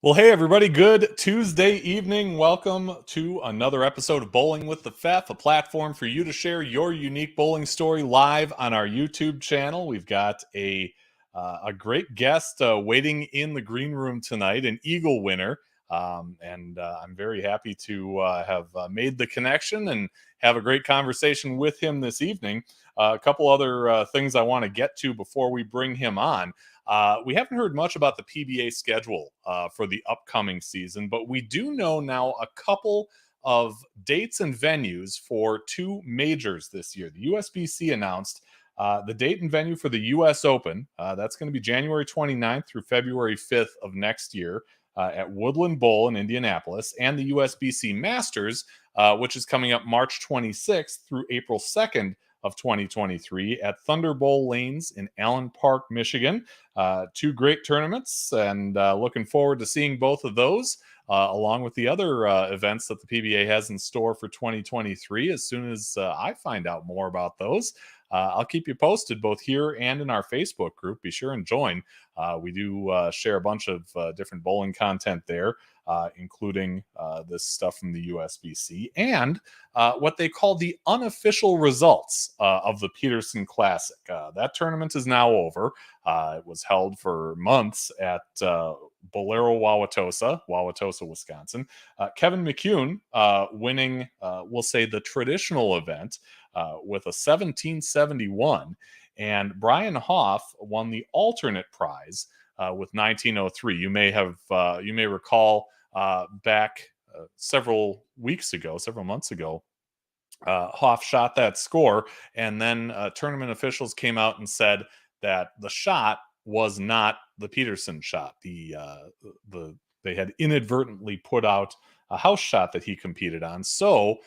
Well, hey, everybody. Good Tuesday evening. Welcome to another episode of Bowling with the Fef, a platform for you to share your unique bowling story live on our YouTube channel. We've got a great guest waiting in the green room tonight, an Eagle winner. And I'm very happy to have made the connection and have a great conversation with him this evening. A couple other things I want to get to before we bring him on. We haven't heard much about the PBA schedule for the upcoming season, but we do know now a couple of dates and venues for two majors this year. The USBC announced the date and venue for the US Open. That's going to be January 29th through February 5th of next year at Woodland Bowl in Indianapolis, and the USBC Masters, which is coming up March 26th through April 2nd of 2023 at Thunder Bowl Lanes in Allen Park, Michigan. Two great tournaments, and looking forward to seeing both of those, along with the other events that the PBA has in store for 2023. As soon as I find out more about those, I'll keep you posted both here and in our Facebook group. Be sure and join. We do share a bunch of different bowling content there, including this stuff from the USBC and what they call the unofficial results of the Peterson Classic. That tournament is now over. It was held for months at Bolero Wauwatosa, Wisconsin. Kevin McCune winning, we'll say, the traditional event with a 1771, and Brian Hoff won the alternate prize with 1903. You may recall back several months ago, Hoff shot that score, and then tournament officials came out and said that the shot was not the Peterson shot. They had inadvertently put out a house shot that he competed on. So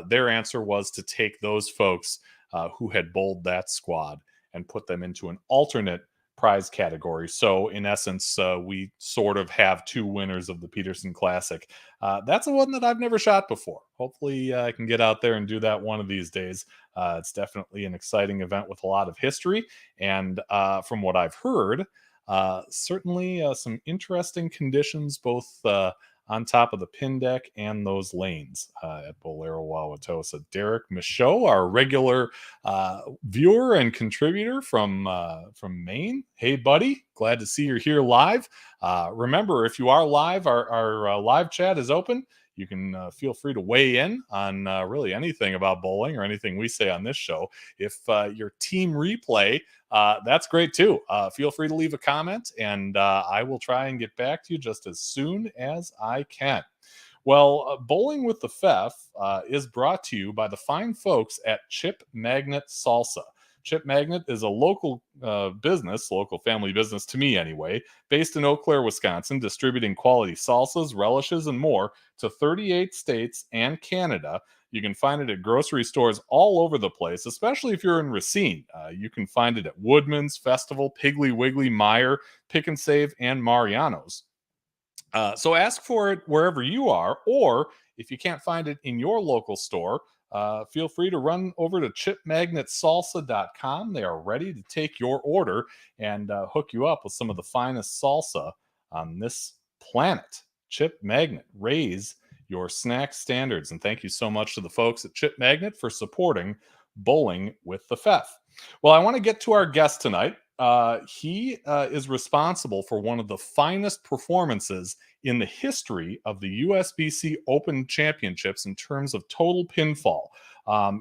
their answer was to take those folks who had bowled that squad and put them into an alternate prize category. So in essence, we sort of have two winners of the Peterson Classic. That's a one that I've never shot before. Hopefully I can get out there and do that one of these days. It's definitely an exciting event with a lot of history. And from what I've heard, certainly some interesting conditions, both on top of the pin deck and those lanes at Bolero Wauwatosa. Derek Michaud, our regular viewer and contributor from Maine. Hey, buddy. Glad to see you're here live. Remember, if you are live, our live chat is open. You can feel free to weigh in on really anything about bowling or anything we say on this show. If your team replay, that's great too. Feel free to leave a comment, and I will try and get back to you just as soon as I can. Well, Bowling with the Fef is brought to you by the fine folks at Chip Magnet Salsa. Chip Magnet is a local local family business to me anyway, based in Eau Claire, Wisconsin, distributing quality salsas, relishes, and more to 38 states and Canada. You can find it at grocery stores all over the place, especially if you're in Racine. You can find it at Woodman's, Festival, Piggly Wiggly, Meyer, Pick and Save, and Mariano's. So ask for it wherever you are, or if you can't find it in your local store, feel free to run over to chipmagnetsalsa.com. They are ready to take your order and hook you up with some of the finest salsa on this planet. Chip Magnet, raise your snack standards. And thank you so much to the folks at Chip Magnet for supporting Bowling with the Fef. Well, I want to get to our guest tonight. He is responsible for one of the finest performances in the history of the USBC Open Championships in terms of total pinfall.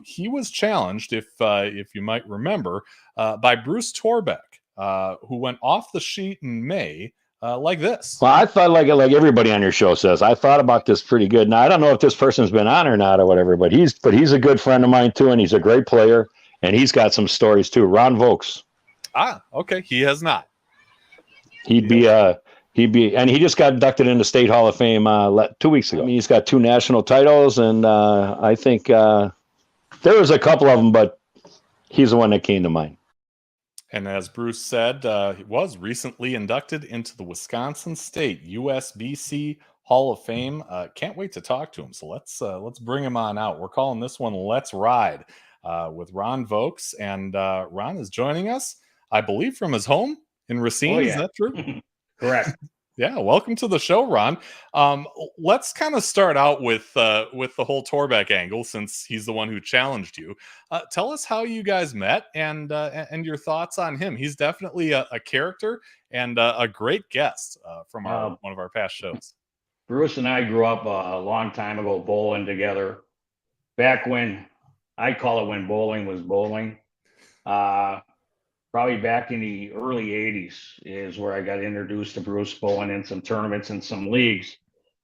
He was challenged, if you might remember, by Bruce Torbeck, who went off the sheet in May like this. Well, I thought like everybody on your show says, I thought about this pretty good. Now I don't know if this person's been on or not or whatever, but he's a good friend of mine too, and he's a great player, and he's got some stories too. Ron Vokes. Okay. He has not. He'd be, and he just got inducted into State Hall of Fame 2 weeks ago. I mean, he's got 2 national titles, and I think there was a couple of them, but he's the one that came to mind. And as Bruce said, he was recently inducted into the Wisconsin State USBC Hall of Fame. Can't wait to talk to him. So let's bring him on out. We're calling this one "Let's Ride" with Ron Vokes, and Ron is joining us, I believe, from his home in Racine. Oh, yeah. Is that true? Correct. Yeah, welcome to the show, Ron. Let's kind of start out with the whole Torbeck angle, since he's the one who challenged you. Tell us how you guys met and your thoughts on him. He's definitely a character and a great guest from one of our past shows. Bruce and I grew up a long time ago bowling together. Back when, I call it when bowling was bowling. Probably back in the early 80s is where I got introduced to Bruce bowling in some tournaments and some leagues.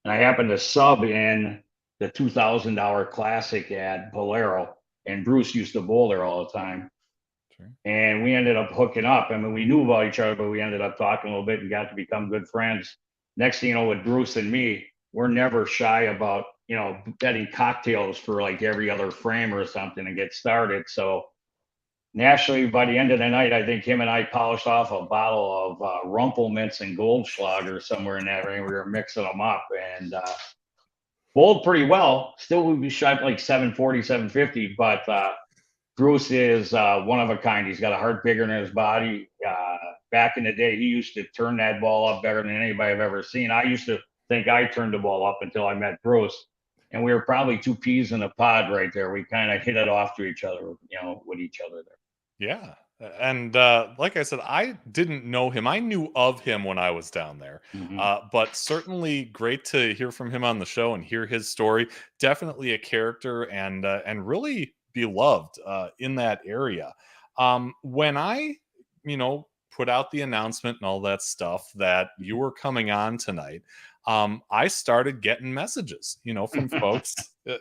And I happened to sub in the $2,000 Classic at Bolero, and Bruce used to bowl there all the time. Sure. And we ended up hooking up. I mean, we knew about each other, but we ended up talking a little bit and got to become good friends. Next thing you know, with Bruce and me, we're never shy about, betting cocktails for like every other frame or something and get started. So naturally, by the end of the night, I think him and I polished off a bottle of Rumpelmints and Goldschlager somewhere in that ring. We were mixing them up and bowled pretty well. Still, we'd be shot like 740, 750, but Bruce is one of a kind. He's got a heart bigger than his body. Back in the day, he used to turn that ball up better than anybody I've ever seen. I used to think I turned the ball up until I met Bruce. And we were probably 2 peas in a pod right there. We kind of hit it off to each other, with each other there. Yeah. And like I said, I didn't know him. I knew of him when I was down there. But certainly great to hear from him on the show and hear his story. Definitely a character and really beloved in that area. When I, put out the announcement and all that stuff that you were coming on tonight, I started getting messages, from folks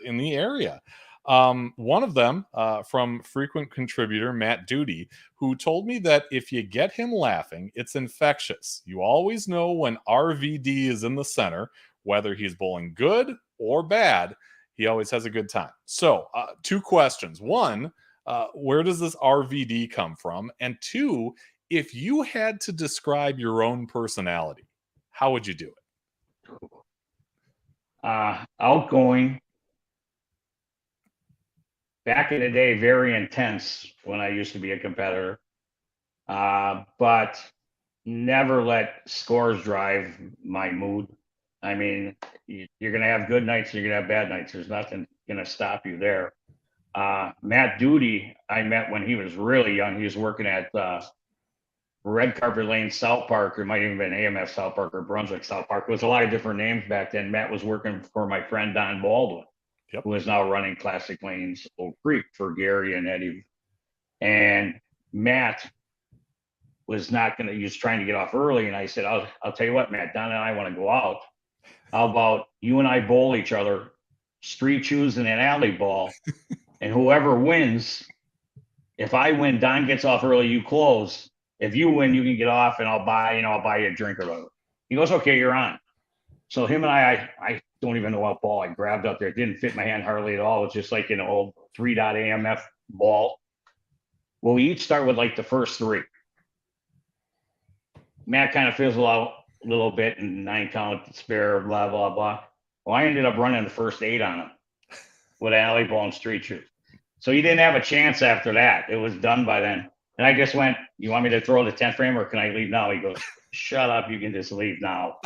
in the area. One of them from frequent contributor Matt Duty, who told me that if you get him laughing, it's infectious. You always know when RVD is in the center, whether he's bowling good or bad, he always has a good time. So 2 questions. 1, where does this RVD come from? And 2, if you had to describe your own personality, how would you do it? Outgoing. Back in the day, very intense when I used to be a competitor, but never let scores drive my mood. I mean, you're going to have good nights, you're going to have bad nights. There's nothing going to stop you there. Matt Duty, I met when he was really young. He was working at Red Carpet Lane, South Park. It might even been AMF South Park or Brunswick South Park. It was a lot of different names back then. Matt was working for my friend Don Baldwin. Yep. Who is now running Classic Lanes Oak Creek for Gary and Eddie. And Matt was not going to, he was trying to get off early. And I said, I'll tell you what, Matt, Don and I want to go out. How about you and I bowl each other, street shoes and an alley ball. And whoever wins, if I win, Don gets off early, you close. If you win, you can get off and I'll buy you a drink or whatever. He goes, okay, you're on. So him and I don't even know what ball I grabbed up there. It didn't fit my hand hardly at all. It's just like an old 3-dot AMF ball. Well, we each start with like the first 3. Matt kind of fizzled out a little bit and 9 count spare, blah, blah, blah. Well, I ended up running the first 8 on him with an alley ball and street shoes. So he didn't have a chance after that. It was done by then. And I just went, you want me to throw the 10th frame or can I leave now? He goes, shut up. You can just leave now.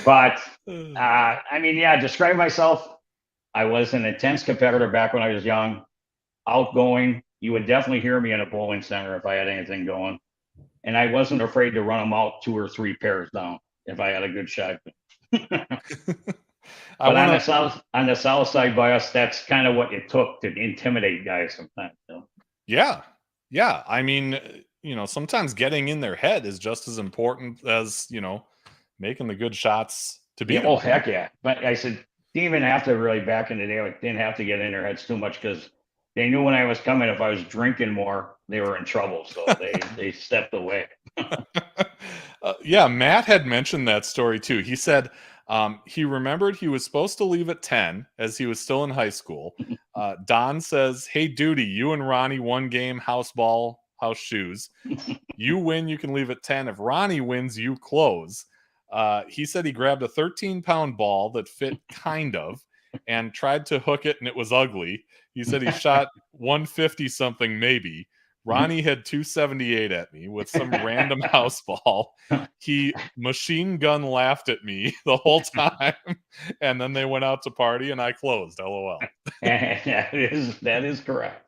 But I mean, yeah, describe myself. I was an intense competitor back when I was young, outgoing. You would definitely hear me in a bowling center if I had anything going. And I wasn't afraid to run them out 2 or 3 pairs down if I had a good shot. But on the south side by us, that's kind of what it took to intimidate guys sometimes. So. Yeah. I mean, sometimes getting in their head is just as important as, making the good shots to beat Yeah, them. oh, heck yeah. But I said, didn't even have to really, back in the day, like, didn't have to get in their heads too much because they knew when I was coming, if I was drinking more, they were in trouble. So they stepped away. Yeah, Matt had mentioned that story too. He said he remembered he was supposed to leave at 10 as he was still in high school. Don says, "Hey, Duty, you and Ronnie one game, house ball, house shoes. You win, you can leave at 10. If Ronnie wins, you close." He said he grabbed a 13-pound ball that fit kind of and tried to hook it, and it was ugly. He said he shot 150 something maybe. Ronnie had 278 at me with some random house ball. He machine gun laughed at me the whole time, and then they went out to party, and I closed. LOL. That is correct.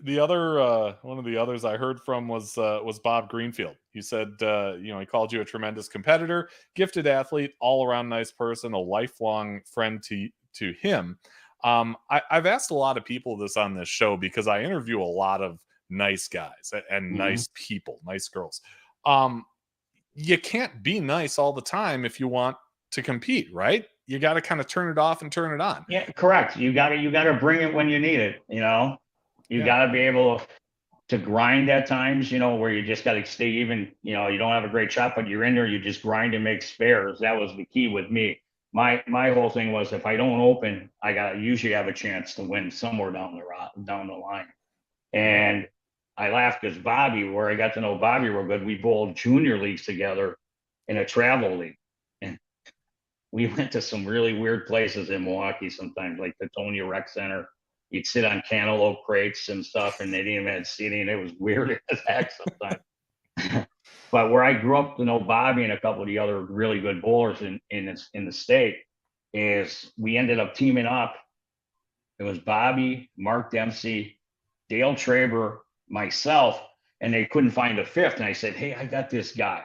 The other one of the others I heard from was Bob Greenfield. He said, he called you a tremendous competitor, gifted athlete, all around nice person, a lifelong friend to him. I've asked a lot of people this on this show because I interview a lot of nice guys and nice people, nice girls. You can't be nice all the time if you want to compete, right? You got to kind of turn it off and turn it on. Yeah, correct. You gotta bring it when you need it. You gotta be able to grind at times, where you just got to stay even, you don't have a great shot, but you're in there, you just grind and make spares. That was the key with me. My whole thing was, if I don't open, I usually have a chance to win somewhere down the line. And I laughed because Bobby, where I got to know Bobby real good, we bowled junior leagues together in a travel league. And we went to some really weird places in Milwaukee sometimes, like the Tony Rec Center. You'd sit on cantaloupe crates and stuff, and they didn't even have seating. It was weird as heck sometimes. But where I grew up to know Bobby and a couple of the other really good bowlers in the state is we ended up teaming up. It was Bobby, Mark Dempsey, Dale Traber, myself, and they couldn't find a fifth. And I said, "Hey, I got this guy.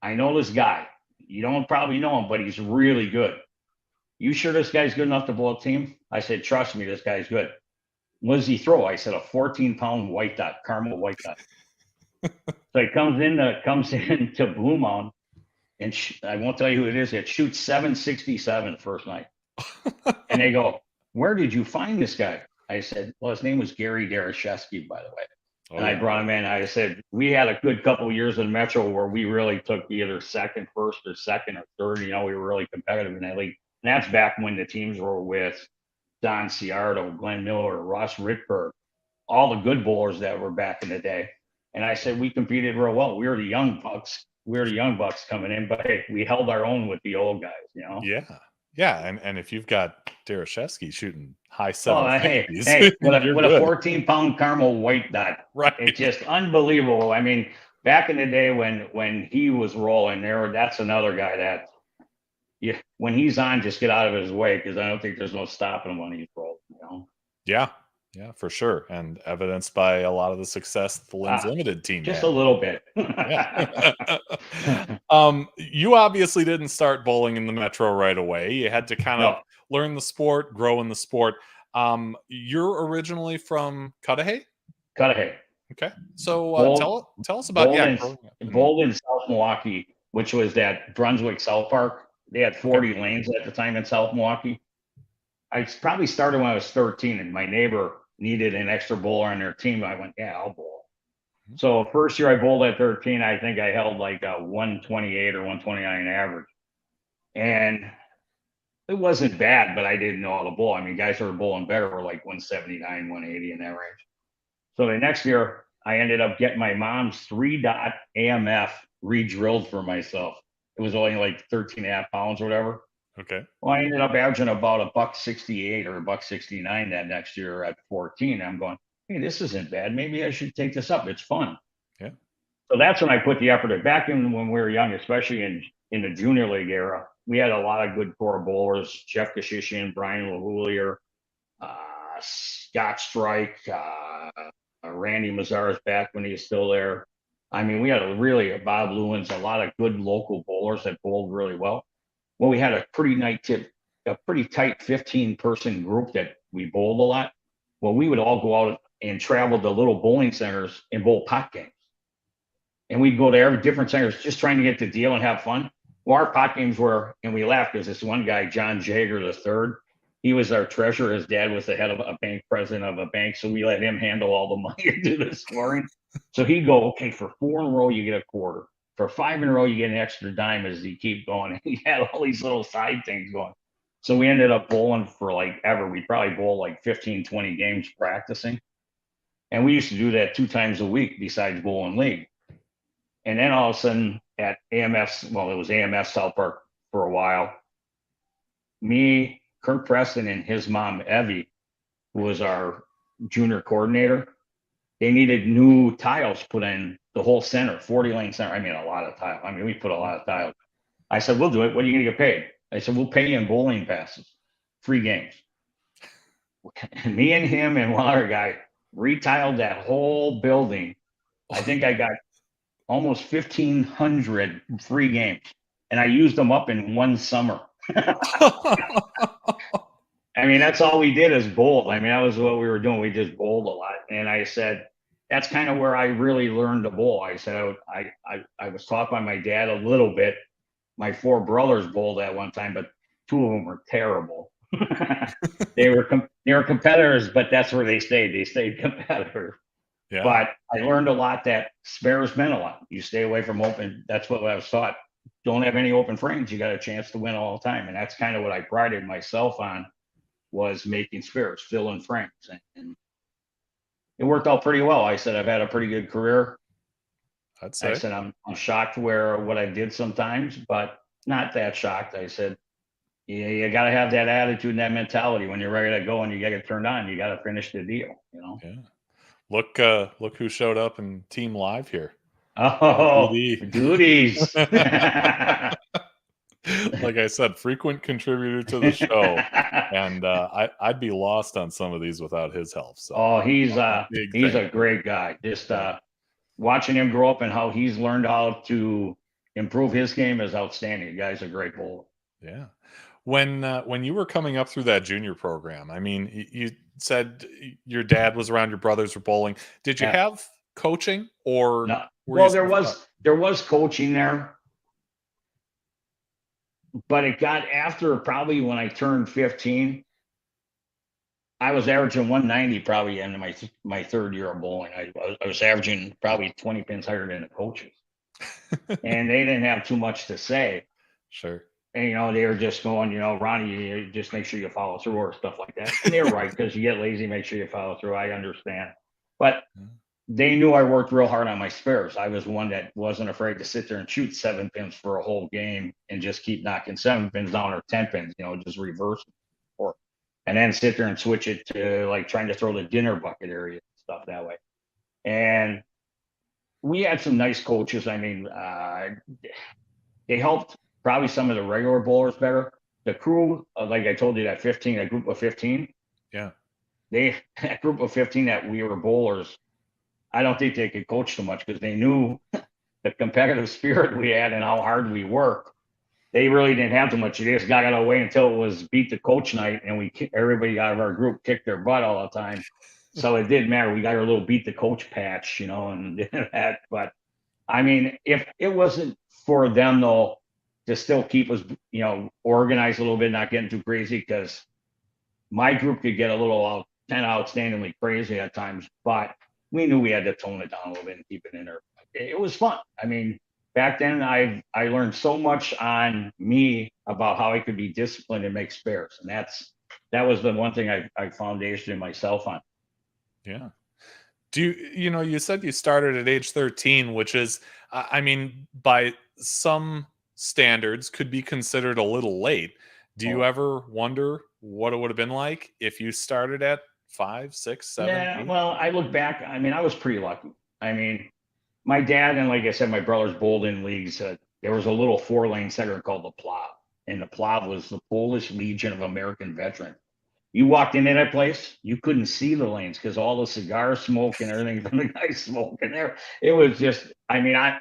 I know this guy. You don't probably know him, but he's really good. You sure this guy's good enough to bowl a team?" I said, "Trust me, this guy's good." "What does he throw?" I said, "A 14-pound white dot, caramel white dot." So he comes into Blue Mound, and I won't tell you who it is. It shoots 767 first night. And they go, "Where did you find this guy?" I said, "Well, his name was Gary Darashevsky, by the way." And I brought him in. I said, "We had a good couple of years in Metro where we really took either second, first, or second, or third. We were really competitive in that league." And that's back when the teams were with Don Ciardo, Glenn Miller, Ross Rittberg, all the good bowlers that were back in the day. And I said, we competed real well. We were the young bucks. We were the young bucks coming in, but hey, we held our own with the old guys, Yeah. Yeah. And if you've got Darashevsky shooting high 750s, hey, with a 14-pound caramel white dot. Right. It's just unbelievable. I mean, back in the day when he was rolling there, that's another guy that when he's on, just get out of his way, because I don't think there's no stopping him when he's rolling, Yeah. Yeah, for sure. And evidenced by a lot of the success the Lynn's Limited team just had. A little bit. You obviously didn't start bowling in the Metro right away. You had to kind of learn the sport, grow in the sport. You're originally from Cudahy? Cudahy. Okay. So tell us about bowled in South Milwaukee, which was that Brunswick South Park. They had 40 lanes at the time in South Milwaukee. I probably started when I was 13, and my neighbor needed an extra bowler on their team. I went, "Yeah, I'll bowl." So first year I bowled at 13, I think I held like a 128 or 129 average. And it wasn't bad, but I didn't know how to bowl. I mean, guys who were bowling better were like 179, 180 in that range. So the next year I ended up getting my mom's 3-dot AMF re-drilled for myself. It was only like 13 and a half pounds or whatever. Okay. Well, I ended up averaging about $168 or $169 that next year at 14. I'm going, "Hey, this isn't bad. Maybe I should take this up. It's fun." Yeah. So that's when I put the effort in. Back in when we were young, especially in the junior league era, we had a lot of good core bowlers: Jeff Kashishian, Brian LaHoulier, Scott Strike, Randy Mazar's back when he was still there. I mean, we had Bob Lewins, a lot of good local bowlers that bowled really well. Well, we had a pretty tight 15-person group that we bowled a lot. Well, we would all go out and traveled to little bowling centers and bowl pot games. And we'd go to every different centers just trying to get the deal and have fun. Well, our pot games were, and we laughed because this one guy, John Jager III, he was our treasurer. His dad was the head of a bank, president of a bank. So we let him handle all the money and do the scoring. So he'd go, okay, for 4 in a row, you get a quarter. For 5 in a row, you get an extra dime as you keep going. And he had all these little side things going. So we ended up bowling for like ever. We probably bowled like 15, 20 games practicing. And we used to do that 2 times a week besides bowling league. And then all of a sudden at AMF, well, it was AMF South Park for a while, me, Kirk Preston, and his mom, Evie, who was our junior coordinator, they needed new tiles put in the whole center, 40-lane center. I mean, a lot of tiles. I mean, we put a lot of tiles. I said, we'll do it. What are you going to get paid? I said, we'll pay you in bowling passes, 3 games. Me and him and one other guy retiled that whole building. I think I got almost 1,500 free games, and I used them up in one summer. I mean, that's all we did is bowl. I mean, that was what we were doing. We just bowled a lot. And I said, that's kind of where I really learned to bowl. I said, I was taught by my dad a little bit. My 4 brothers bowled at one time, but 2 of them were terrible. They were competitors, but that's where they stayed. They stayed competitors. Yeah. But I learned a lot that spares meant a lot. You stay away from open. That's what I was taught. Don't have any open frames. You got a chance to win all the time. And that's kind of what I prided myself on, was making spares, filling frames. And it worked out pretty well. I said, I've had a pretty good career. I'd say. I said, I'm shocked where what I did sometimes, but not that shocked. I said, yeah, you got to have that attitude and that mentality when you're ready to go and you get it turned on. You got to finish the deal, you know? Yeah. Look who showed up in Team Live here. Oh, duties. Like I said, frequent contributor to the show, and I'd be lost on some of these without his help. So, oh, he's a great guy. Just watching him grow up and how he's learned how to improve his game is outstanding. The guy's a great bowler. Yeah. When you were coming up through that junior program, I mean, you said your dad was around, your brothers were bowling. Did you have coaching or? No. Well, there was coaching there, but it got after probably when I turned 15. I was averaging 190 probably in my 3rd year of bowling. I was averaging probably 20 pins higher than the coaches, and they didn't have too much to say. Sure. And, they were just going, Ronnie, you just make sure you follow through or stuff like that. And they're right, because you get lazy, make sure you follow through. I understand. But they knew I worked real hard on my spares. I was one that wasn't afraid to sit there and shoot 7 pins for a whole game and just keep knocking 7 pins down or 10 pins, just reverse it. And then sit there and switch it to like trying to throw the dinner bucket area and stuff that way. And we had some nice coaches. I mean, they helped probably some of the regular bowlers better. The crew, like I told you, that group of 15. Yeah. That group of 15 that we were bowlers, I don't think they could coach too much because they knew the competitive spirit we had and how hard we worked. They really didn't have too much. They just got to wait until it was beat the coach night, and everybody out of our group kicked their butt all the time. So it didn't matter. We got our little beat the coach patch, and that. But I mean, if it wasn't for them though, to still keep us, organized a little bit, not getting too crazy, because my group could get a little kind of outstandingly crazy at times, but we knew we had to tone it down a little bit and keep it in there. It was fun. I mean, back then I learned so much on me about how I could be disciplined and make spares. And that was the one thing I foundationed myself on. Yeah. Do you said you started at age 13, which is, I mean, by some standards could be considered a little late. Do you ever wonder what it would have been like if you started at 5, 6, 7? Yeah, well, I look back. I mean, I was pretty lucky. I mean, my dad and, like I said, my brothers bowled in leagues. There was a little 4-lane center called the Plav, and the Plav was the Polish Legion of American Veterans. You walked into that place, you couldn't see the lanes because all the cigar smoke and everything from the guys smoking there. It was just, I mean, I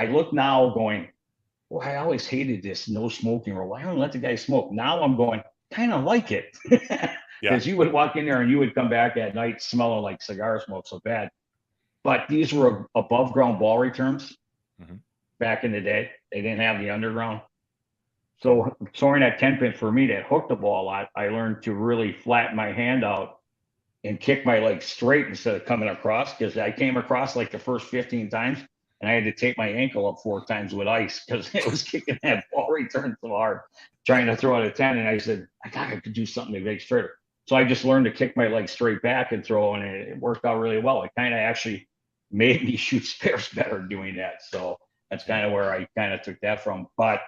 look now going, well, I always hated this no smoking rule. Why don't let the guy smoke? Now I'm going, kind of like it. Yeah. Because you would walk in there and you would come back at night smelling like cigar smoke so bad. But these were above ground ball returns back in the day. They didn't have the underground. So throwing that 10-pin for me that hooked the ball a lot, I learned to really flatten my hand out and kick my leg straight instead of coming across, because I came across like the first 15 times and I had to tape my ankle up 4 times with ice because it was kicking that ball return so hard, trying to throw it a 10. And I said, I thought I could do something to make straighter. So I just learned to kick my leg straight back and throw, and it worked out really well. It kind of actually made me shoot spares better doing that. So that's kind of where I kind of took that from. But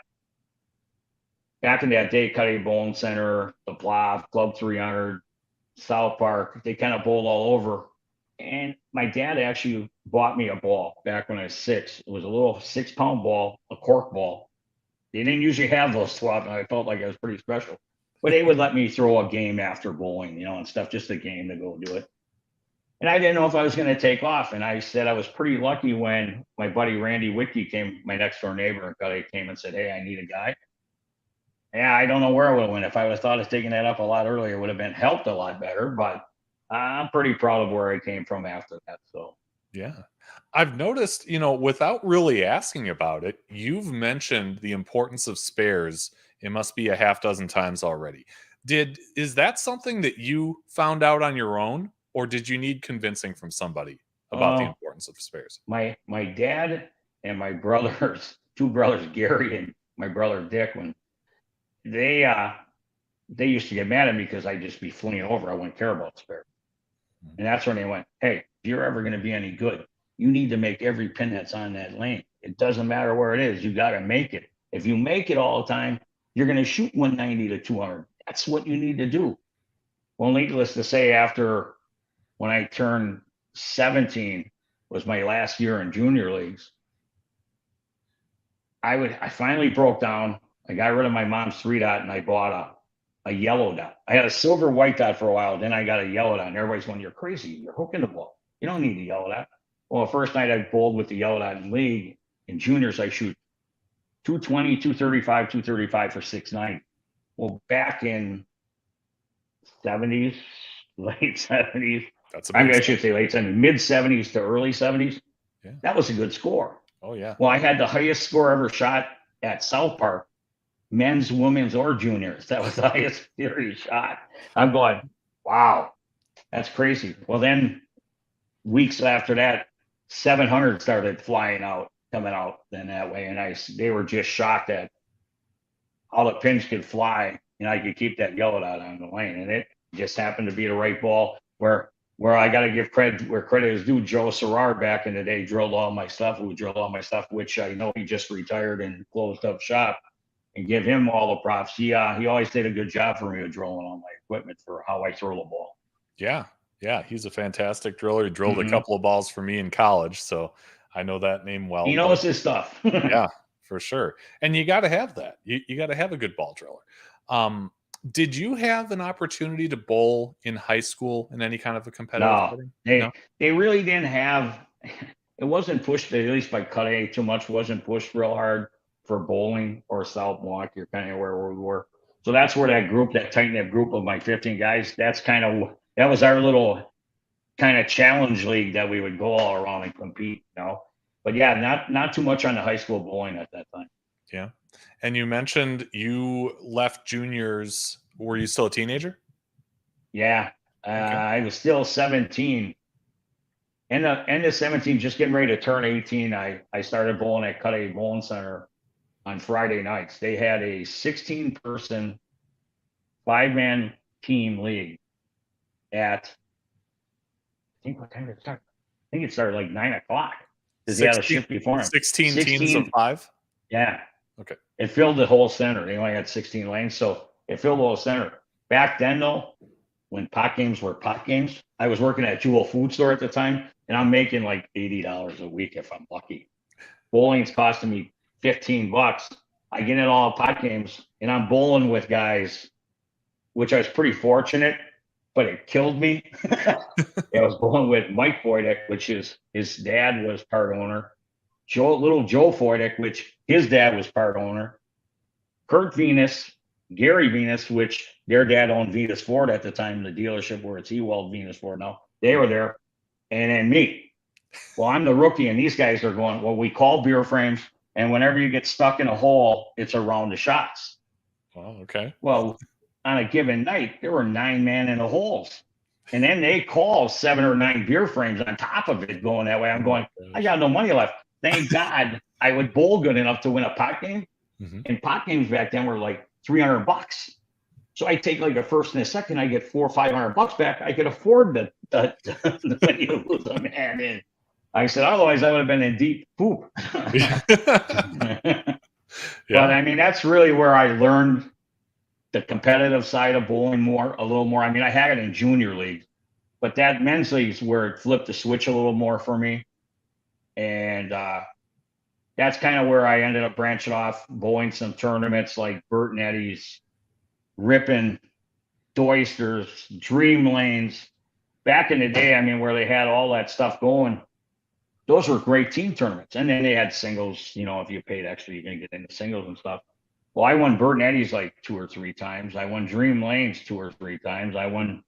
back in that day, Cudahy Bowling Center, the Blob, Club 300, South Park, they kind of bowled all over. And my dad actually bought me a ball back when I was 6. It was a little 6-pound ball, a cork ball. They didn't usually have those 12, and I felt like I was pretty special. But they would let me throw a game after bowling, and stuff, just a game to go do it. And I didn't know if I was going to take off. And I said I was pretty lucky when my buddy Randy Whitkey came, my next door neighbor in Cudahy, came and said, hey, I need a guy. Yeah, I don't know where I would have went. If I would have thought of taking that up a lot earlier, it would have been helped a lot better. But I'm pretty proud of where I came from after that. So, yeah. I've noticed, without really asking about it, you've mentioned the importance of spares. It must be a half dozen times already. Is that something that you found out on your own, or did you need convincing from somebody about the importance of spares? My dad and my brothers, 2 brothers, Gary and my brother Dick, when they used to get mad at me because I'd just be fleeing over. I wouldn't care about spares. And that's when they went, hey, if you're ever going to be any good, you need to make every pin that's on that lane. It doesn't matter where it is. You got to make it. If you make it all the time, you're going to shoot 190 to 200. That's what you need to do. Well, needless to say, after when I turned 17 was my last year in junior leagues, I finally broke down. I got rid of my mom's 3-dot and I bought a yellow dot. I had a silver white dot for a while. Then I got a yellow dot. And everybody's going, you're crazy. You're hooking the ball. You don't need the yellow dot. Well, the first night I bowled with the yellow dot in league. In juniors, I shoot 220, 235, 235 for 6'9". Well, back in 70s, late 70s, I should say late 70s, mid 70s to early 70s, that was a good score. Oh, yeah. Well, I had the highest score ever shot at South Park, men's, women's, or juniors. That was the highest theory shot. I'm going, wow, that's crazy. Well, then weeks after that, 700 started flying out, coming out then that way. And they were just shocked at how the pins could fly and I could keep that yellow dot on the lane. And it just happened to be the right ball where I got to give credit where credit is due. Joe Serrar back in the day drilled all my stuff, which I know he just retired and closed up shop, and give him all the props. He always did a good job for me with drilling all my equipment for how I throw the ball. Yeah. Yeah. He's a fantastic driller. He drilled a couple of balls for me in college. So I know that name well. He knows his stuff. Yeah, for sure. And you got to have that. You got to have a good ball driller. Did you have an opportunity to bowl in high school in any kind of a competitive setting? They really didn't have. It wasn't pushed, at least by Cudahy, too much. Wasn't pushed real hard for bowling or South Milwaukee, or kind of where we were. So that's where that tight-knit group of my 15 guys, that was our little kind of challenge league that we would go all around and compete, But yeah, not too much on the high school bowling at that time. Yeah. And you mentioned you left juniors. Were you still a teenager? Yeah. Okay. I was still 17. End of 17, just getting ready to turn 18, I started bowling at Cudahy Bowling Center on Friday nights. They had a 16-person 5-man team league at, I think what time did it start? I think it started like 9 o'clock. Because they had a shift before him. 16 teams of 5? Yeah. Okay. It filled the whole center. They only had 16 lanes, so it filled the whole center. Back then, though, when pot games were pot games, I was working at Jewel Food Store at the time, and I'm making like $80 a week if I'm lucky. Bowling's costing me $15. I get in all pot games, and I'm bowling with guys, which I was pretty fortunate, but it killed me. I was bowling with Mike Foydick, which is his dad was part owner. Joe Foydick, which his dad was part owner. Kurt Venus, Gary Venus, which their dad owned Venus Ford at the time, the dealership where it's Ewald Venus Ford now. They were there, and then me. Well, I'm the rookie, and these guys are going, well, we call beer frames, and whenever you get stuck in a hole, it's around the shots. Oh, okay. Well, on a given night, there were 9 men in the holes. And then they call 7 or 9 beer frames on top of it going that way. I'm going, I got no money left. Thank God I would bowl good enough to win a pot game. Mm-hmm. And pot games back then were like $300. So I take like a first and a second, I get $400 or $500 back. I could afford the when you lose a man in. I said, otherwise I would have been in deep poop. Yeah. But I mean, that's really where I learned the competitive side of bowling a little more. I mean, I had it in junior league, but that men's league is where it flipped the switch a little more for me. And that's kind of where I ended up branching off, bowling some tournaments like Bert and Eddie's, Ripon, Doysters, Dream Lanes. Back in the day, I mean, where they had all that stuff going, those were great team tournaments. And then they had singles, you know, if you paid extra, you're going to get into singles and stuff. Well, I won Bert and Eddie's like 2 or 3 times. I won Dream Lanes 2 or 3 times. I won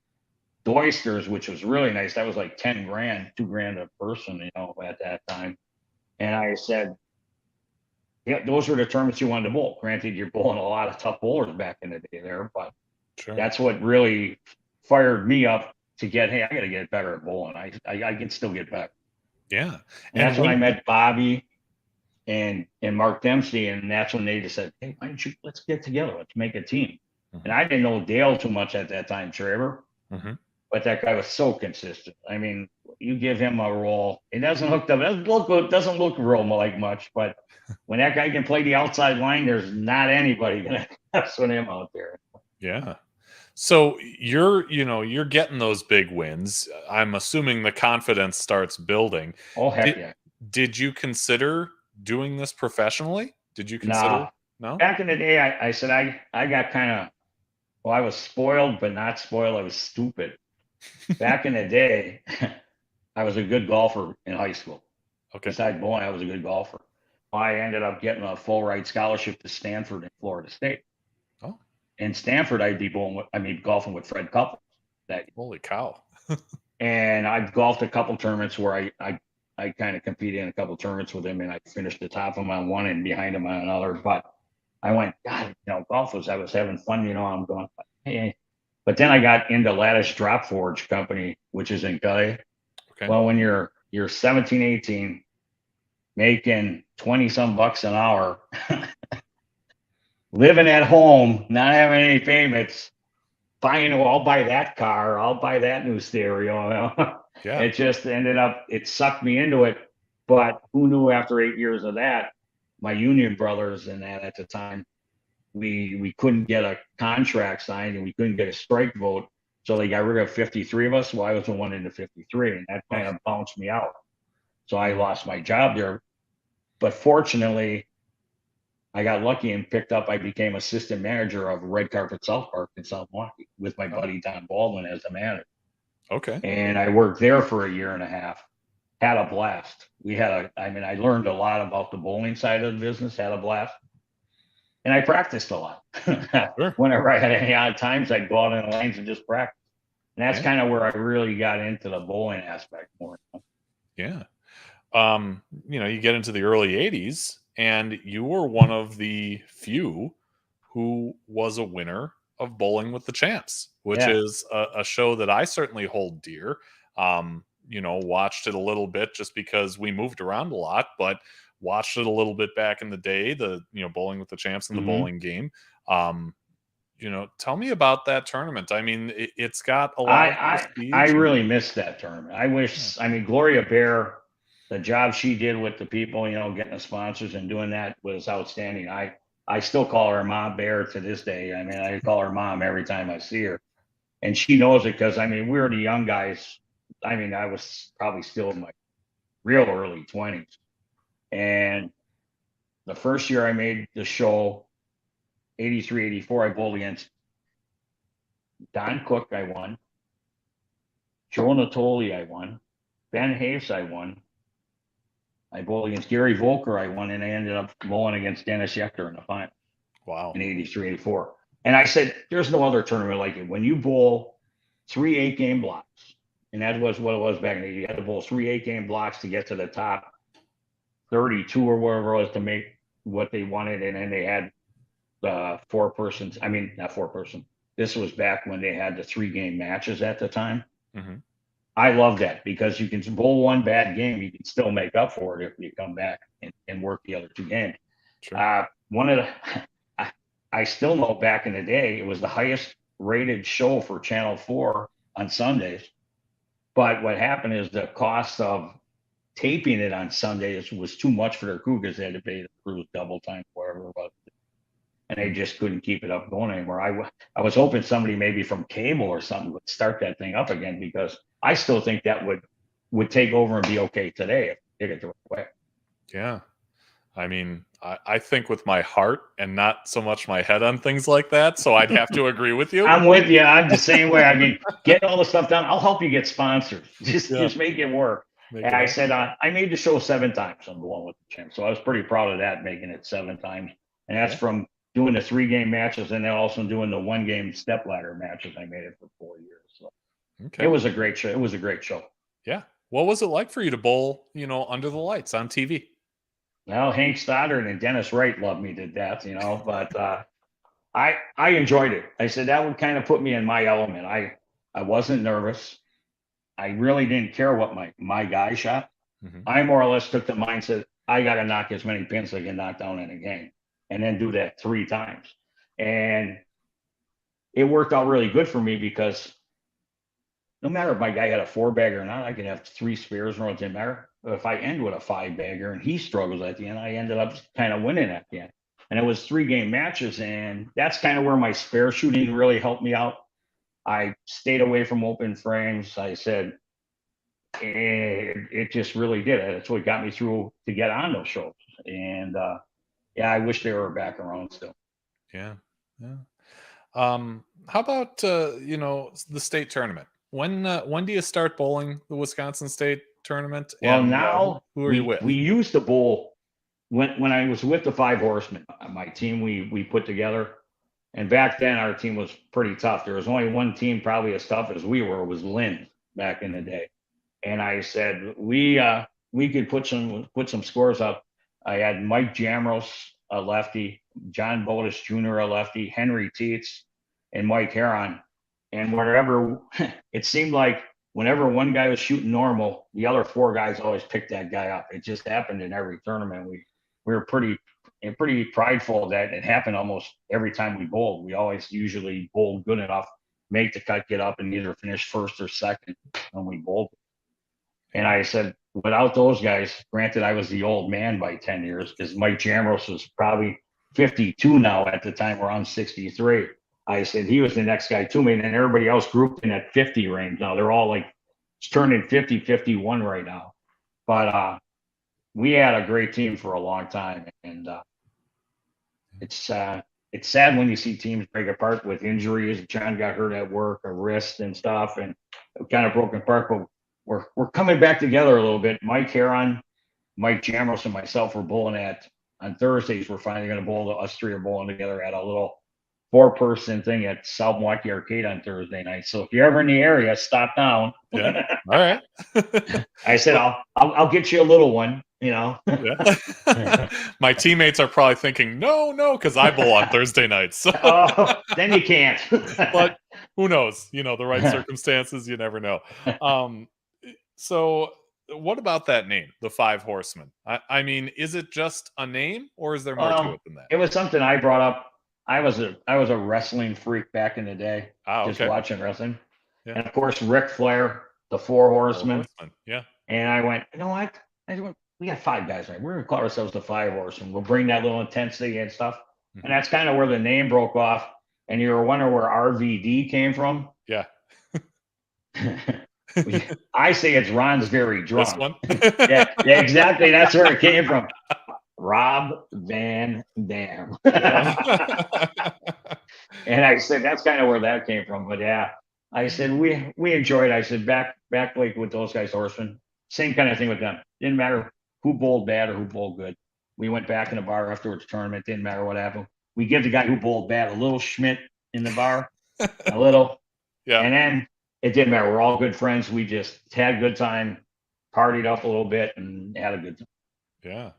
Doysters, which was really nice. That was like 10 grand, 2 grand a person, you know, at that time. And I said, yeah, those were the tournaments you wanted to bowl. Granted, you're bowling a lot of tough bowlers back in the day there, but that's what really fired me up to get, hey, I got to get better at bowling. I can still get better. Yeah. And that's when I met Bobby and Mark Dempsey, and that's when they just said, hey, why don't you, let's get together, let's make a team. Mm-hmm. And I didn't know Dale too much at that time, Trevor, mm-hmm. but that guy was so consistent. I mean, you give him a role, it doesn't look real like much, but when that guy can play the outside line, there's not anybody gonna mess with him out there. Yeah. So you're getting those big wins. I'm assuming the confidence starts building. Oh, heck yeah. Did you consider doing this professionally? Did you consider? No. Back in the day, I said I got kind of, well, I was spoiled, but not spoiled. I was stupid. Back in the day, I was a good golfer in high school. Okay. Besides bowling, I was a good golfer. I ended up getting a full ride scholarship to Stanford in Florida State. Oh. In Stanford, I'd be golfing with Fred Couples. Holy cow. And I've golfed a couple tournaments where I kind of competed in a couple tournaments with him, and I finished the top of him on one and behind him on another. But I went, God, golf I was having fun, I'm going, hey. But then I got into Lattice Drop Forge Company, which is in Gully. Okay. Well, when you're 17, 18, making 20 some bucks an hour, living at home, not having any payments, buying, I'll buy that car, I'll buy that new stereo. Yeah. It just ended up, it sucked me into it. But who knew after 8 years of that, my union brothers and that at the time, we couldn't get a contract signed and we couldn't get a strike vote. So they got rid of 53 of us. Well, I was the one into 53, and that kind of bounced me out. So I lost my job there. But fortunately, I got lucky and I became assistant manager of Red Carpet South Park in South Milwaukee with my buddy Don Baldwin as the manager. Okay. And I worked there for a year and a half. Had a blast. I learned a lot about the bowling side of the business, had a blast. And I practiced a lot. Sure. Whenever I had any odd times, I'd go out in the lanes and just practice. And that's kind of where I really got into the bowling aspect more. Yeah. You get into the early 80s, and you were one of the few who was a winner of Bowling with the Champs, which is a show that I certainly hold dear. Watched it a little bit just because we moved around a lot, but watched it a little bit back in the day, Bowling with the Champs and the bowling game. Tell me about that tournament. I mean, it's got a lot of prestige. I really missed that tournament. I wish, Gloria Bear, the job she did with the people, getting the sponsors and doing that was outstanding. I still call her Mom Bear to this day. I call her Mom every time I see her. And she knows it because, we were the young guys. I was probably still in my real early 20s. And the first year I made the show, 83, 84, I bowled against Don Cook, I won. Joe Natoli, I won. Ben Hayes, I won. I bowled against Gary Volker, I won, and I ended up bowling against Dennis Yechter in the final. Wow. In 83, 84. And I said, there's no other tournament like it. When you bowl 3 8-game blocks, and that was what it was back in the day. You had to bowl 3 8-game blocks to get to the top 32 or whatever it was to make what they wanted. And then they had 4 persons. I mean, not 4 person. This was back when they had the 3-game matches at the time. Mm-hmm. I love that because you can bowl one bad game, you can still make up for it if you come back and work the other 2 games. Sure. One of the, I still know back in the day, it was the highest rated show for Channel 4 on Sundays. But what happened is the cost of taping it on Sundays was too much for their crew because they had to pay the crews double time, whatever it was. And they just couldn't keep it up going anymore. I was hoping somebody maybe from cable or something would start that thing up again, because I still think that would take over and be okay today if they did it the right way. Yeah. I mean, I think with my heart and not so much my head on things like that. So I'd have to agree with you. I'm with you. I'm the same way. I mean, get all the stuff done. I'll help you get sponsors. Just make it work. And I said, I made the show 7 times on the one with the champ. So I was pretty proud of that, making it 7 times. And that's from doing the 3-game matches and then also doing the 1-game step ladder matches. I made it for 4 years. So it was a great show. It was a great show. Yeah. What was it like for you to bowl, under the lights on TV? Well, Hank Stoddard and Dennis Wright loved me to death, but I enjoyed it. I said that would kind of put me in my element. I wasn't nervous. I really didn't care what my guy shot. Mm-hmm. I more or less took the mindset, I got to knock as many pins as I can knock down in a game, and then do that 3 times. And it worked out really good for me because no matter if my guy had a 4-bagger or not, I could have 3 spares and it didn't matter. If I end with a 5-bagger and he struggles at the end, I ended up kind of winning at the end. And it was 3-game matches, and that's kind of where my spare shooting really helped me out. I stayed away from open frames. I said, it just really did it. That's what got me through to get on those shows. And I wish they were back around still. Yeah. How about the state tournament? When do you start bowling the Wisconsin State tournament? Well, and, now who are you with? We used to bowl when I was with the 5 Horsemen. My team we put together, and back then our team was pretty tough. There was only one team probably as tough as we were. It was Lynn back in the day. And I said we could put some scores up. I had Mike Jamros, a lefty, John Bodis Jr., a lefty, Henry Teets, and Mike Heron. And wherever it seemed like whenever one guy was shooting normal, the other 4 guys always picked that guy up. It just happened in every tournament. We were pretty prideful that it happened almost every time we bowled. We always usually bowled good enough, make the cut, get up, and either finish first or second when we bowled. And I said, without those guys, granted I was the old man by 10 years because Mike Jamros was probably 52 now at the time, around 63. I said he was the next guy to me, and then everybody else grouped in that 50 range. Now they're all like turning 50, 51 right now. But we had a great team for a long time, and it's sad when you see teams break apart with injuries. John got hurt at work, a wrist and stuff, and it kind of broke apart. But we're coming back together a little bit. Mike Heron, Mike Jamros, and myself were bowling on Thursdays. We're finally going to bowl. Us 3 are bowling together at a little 4-person thing at South Milwaukee Arcade on Thursday night. So if you're ever in the area, stop down. Yeah. All right. I said I'll get you a little one. Yeah. My teammates are probably thinking, no, because I bowl on Thursday nights. So. Then you can't. But who knows? The right circumstances, you never know. So what about that name, the 5 Horsemen? I mean, is it just a name, or is there more to it than that? It was something I brought up. I was a wrestling freak back in the day, just watching wrestling. Yeah. And of course, Ric Flair, the 4 Horsemen. Yeah. And I went, you know what? We got 5 guys, right? We're going to call ourselves the 5 Horsemen. We'll bring that little intensity and stuff. Mm-hmm. And that's kind of where the name broke off. And you were wondering where RVD came from? Yeah. I say it's Ron's Very Drunk. This one? yeah, exactly. That's where it came from. Rob Van Dam. And I said, that's kind of where that came from. But yeah, I said, we enjoyed it. I said, back like with those guys, Horsemen, same kind of thing with them. Didn't matter who bowled bad or who bowled good. We went back in the bar afterwards tournament. Didn't matter what happened. We give the guy who bowled bad a little schmidt in the bar, a little. Yeah. And then it didn't matter. We're all good friends. We just had a good time, partied up a little bit, and had a good time. Yeah.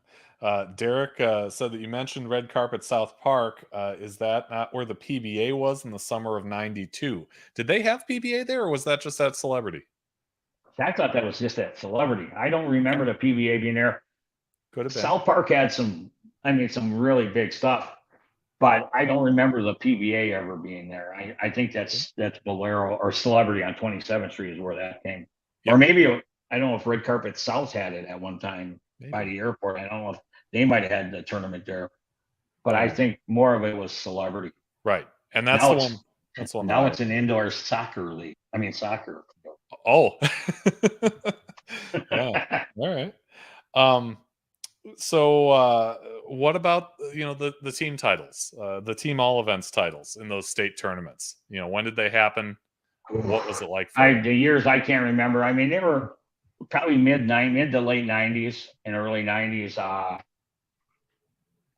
Derek said that you mentioned Red Carpet South Park. Is that not where the PBA was in the summer of '92? Did they have PBA there, or was that just that celebrity? I thought that was just that celebrity. I don't remember Okay. the PBA being there. Could have been. South Park had some really big stuff, but I don't remember the PBA ever being there. I think that's Bolero or Celebrity on 27th Street is where that came. Yep. Or maybe, I don't know if Red Carpet South had it at one time by the airport. I don't know if they might have had the tournament there, but I think more of it was Celebrity. Right. And that's Now the one. That's the one. Now it's an indoor soccer league. Soccer. Oh. Yeah. All right. So what about the team titles, the team all events titles in those state tournaments? When did they happen? What was it like for the years I can't remember. I mean, they were probably mid to late 90s and early 90s.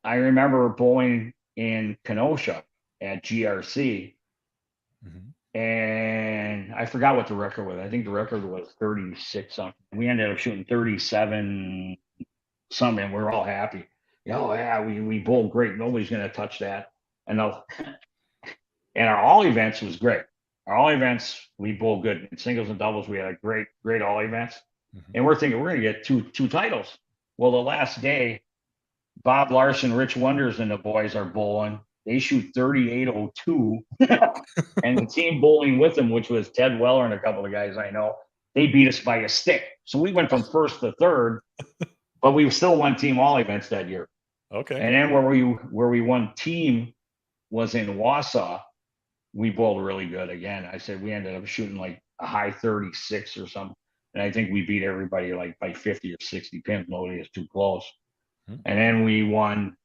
I remember bowling in Kenosha at GRC, and I forgot what the record was. I think the record was 36 something. We ended up shooting 37 something. We're all happy. Oh yeah, we bowled great. Nobody's gonna touch that. And our all events was great. Our all events, we bowled good. In singles and doubles, we had a great all events. And we're thinking we're gonna get two titles. Well, the last day, Bob Larson, Rich Wonders, and the boys are bowling. They shoot 38.02. And the team bowling with them, which was Ted Weller and a couple of guys I know, they beat us by a stick. So we went from first to third, but we still won team all events that year. Okay. And then where we won team was in Wausau. We bowled really good again. I said we ended up shooting like a high 36 or something. And I think we beat everybody like by 50 or 60 pins. Nobody is too close. And then we won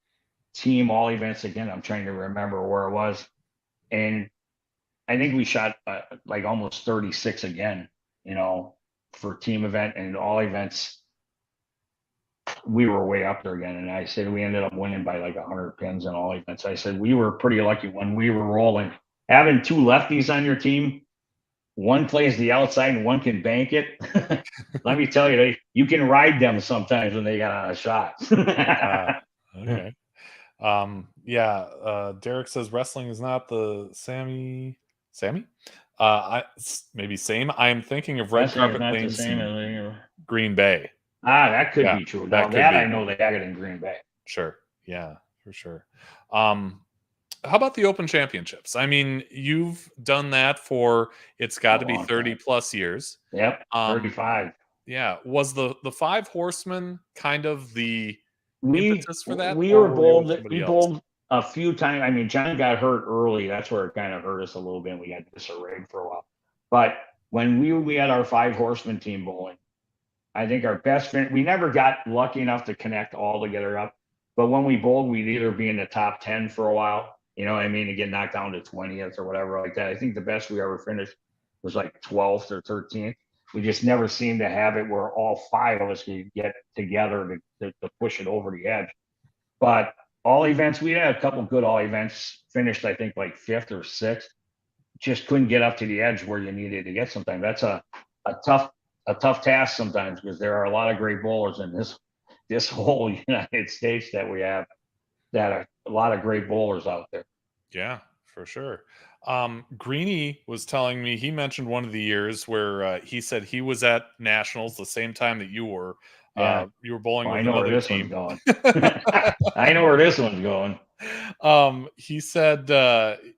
team all events again. I'm trying to remember where it was. And I think we shot like almost 36 again, for team event and all events. We were way up there again. And I said we ended up winning by like 100 pins in all events. I said we were pretty lucky when we were rolling. Having two lefties on your team, one plays the outside and one can bank it. Let me tell you, you can ride them sometimes when they got on a shot. Okay. Derek says wrestling is not the Sammy. Maybe same. I am thinking of Red Carpet Lanes in Green Bay. That could be true. Now that I know they had it in Green Bay. Sure. Yeah, for sure. How about the Open Championships? I mean, you've done that for, it's got to be 30 plus years. Yep. 35. Yeah. Was the Five Horsemen kind of the impetus for that? We were bowled. We bowled a few times. I mean, John got hurt early. That's where it kind of hurt us a little bit. We got disarrayed for a while. But when we had our Five Horsemen team bowling, I think our best friend, we never got lucky enough to connect all together up. But when we bowled, we'd either be in the top 10 for a while, to get knocked down to 20th or whatever like that. I think the best we ever finished was like 12th or 13th. We just never seemed to have it where all five of us could get together to push it over the edge. But all events, we had a couple good all events, finished, I think, like 5th or 6th. Just couldn't get up to the edge where you needed to get sometimes. That's a tough task sometimes because there are a lot of great bowlers in this whole United States that we have, that are a lot of great bowlers out there. Yeah, for sure. Greenie was telling me, he mentioned one of the years where he said he was at Nationals the same time that you were. Yeah. You were bowling with I know another where this team. one's going. I know where this one's going. He said,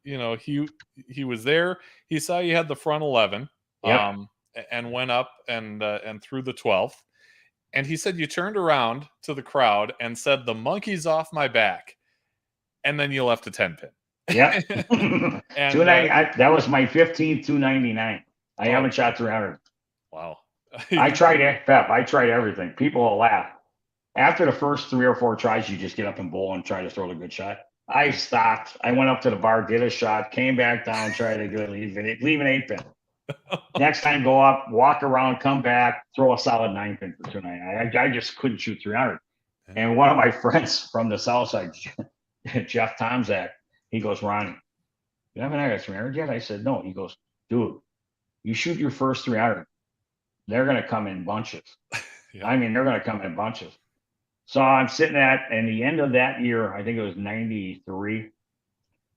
he was there. He saw you had the front 11, Yep. and went up and threw the 12th. And he said you turned around to the crowd and said, "The monkey's off my back," and then you left a 10 pin. Yeah. And that was my 15th 299. I haven't shot 300. Wow. I tried it, Pep. I tried everything. People will laugh. After the first 3 or 4 tries, you just get up and bowl and try to throw the good shot. I stopped. I went up to the bar, did a shot, came back down, tried to do it, leave an 8 pin. Next time, go up, walk around, come back, throw a solid 9 pin for 299. I just couldn't shoot 300. And one of my friends from the South Side, Jeff Tomzak, he goes, "Ronnie, You haven't had a 300 yet? I said, no. He goes, dude, you shoot your first 300. They're going to come in bunches. Yeah. I mean, they're going to come in bunches. So I'm sitting at the end of that year, I think it was 93.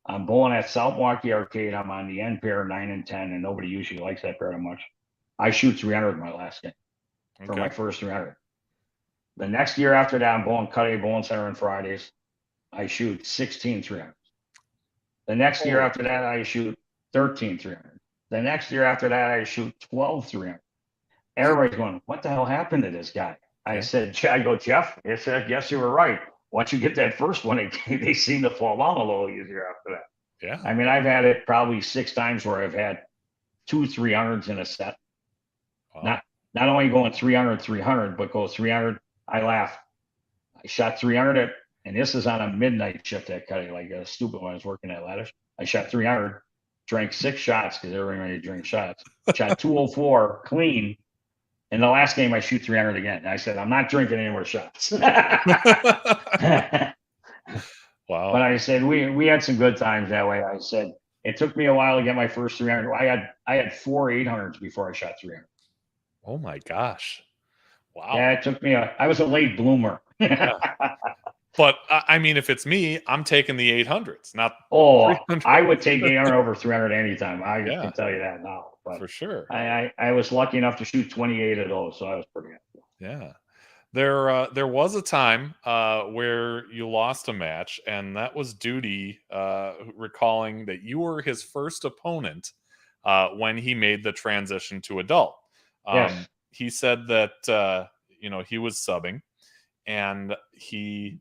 I'm bowling at South Milwaukee Arcade. I'm on the end pair, 9 and 10, and nobody usually likes that pair that much. I shoot 300 my last game for my first 300. The next year after that, I'm bowling Cut A Bowling Center on Fridays. I shoot 16 300s. The next year after that, I shoot 13 300. The next year after that, I shoot 12 300. Everybody's going, what the hell happened to this guy? I said, Jeff, I said, yes, you were right. Once you get that first one, they seem to fall down a little easier after that. Yeah. I mean, I've had it probably 6 times where I've had 2 300s in a set. Wow. Not only going 300, 300, but go 300. I laugh. I shot 300 and this is on a midnight shift at Cuddy, like a stupid one. I was working at Laddish. I shot 300, drank 6 shots because everybody drinks shots. Shot 204 clean. In the last game, I shoot 300 again. I said, I'm not drinking any more shots. Wow. But I said, we had some good times that way. I said, it took me a while to get my first 300. I had 4 800s before I shot 300. Oh my gosh. Wow. Yeah, it took me I was a late bloomer. Yeah. But I mean, if it's me, I'm taking the 800s, not. I would take 800 over 300 anytime. I can tell you that now. But for sure. I was lucky enough to shoot 28 of those, so I was pretty happy. Yeah. There was a time where you lost a match, and that was Duty recalling that you were his first opponent when he made the transition to adult. Yes. He said that he was subbing, and he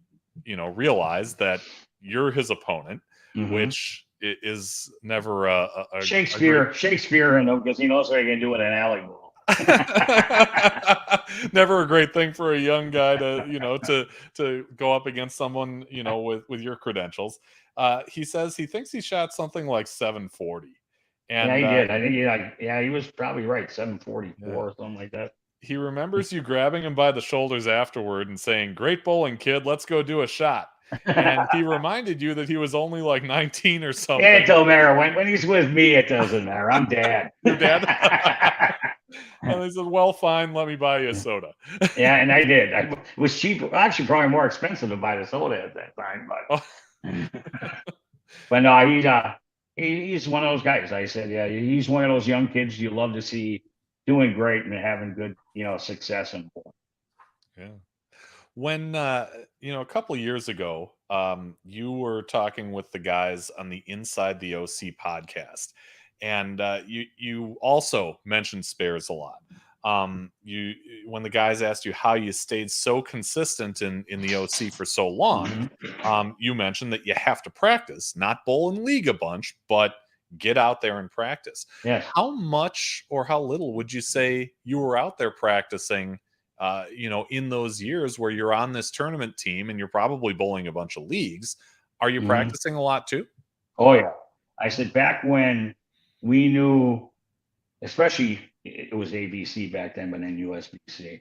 realized that you're his opponent, which is never a Shakespeare, because he knows what he can do with an alley ball. Never a great thing for a young guy to go up against someone with your credentials. He says he thinks he shot something like 740. And yeah, he did. I think he was probably right, 744 or something like that. He remembers you grabbing him by the shoulders afterward and saying, "Great bowling, kid. Let's go do a shot." And he reminded you that he was only like 19 or something. It don't matter. When he's with me, it doesn't matter. I'm dad. You're dad? And they said, well, fine, let me buy you a soda. Yeah, and I did. It was cheap. Actually, probably more expensive to buy the soda at that time. But no, he's one of those guys. I said, yeah, he's one of those young kids you love to see doing great and having good, success in bowling. Yeah. When, a couple of years ago, you were talking with the guys on the Inside the OC podcast, and you also mentioned spares a lot. When the guys asked you how you stayed so consistent in the OC for so long, you mentioned that you have to practice, not bowl in league a bunch, but get out there and practice. Yes. How much or how little would you say you were out there practicing, in those years where you're on this tournament team and you're probably bowling a bunch of leagues? Are you practicing a lot too? Oh, yeah. I said back when we knew, especially it was ABC back then, but then USBC.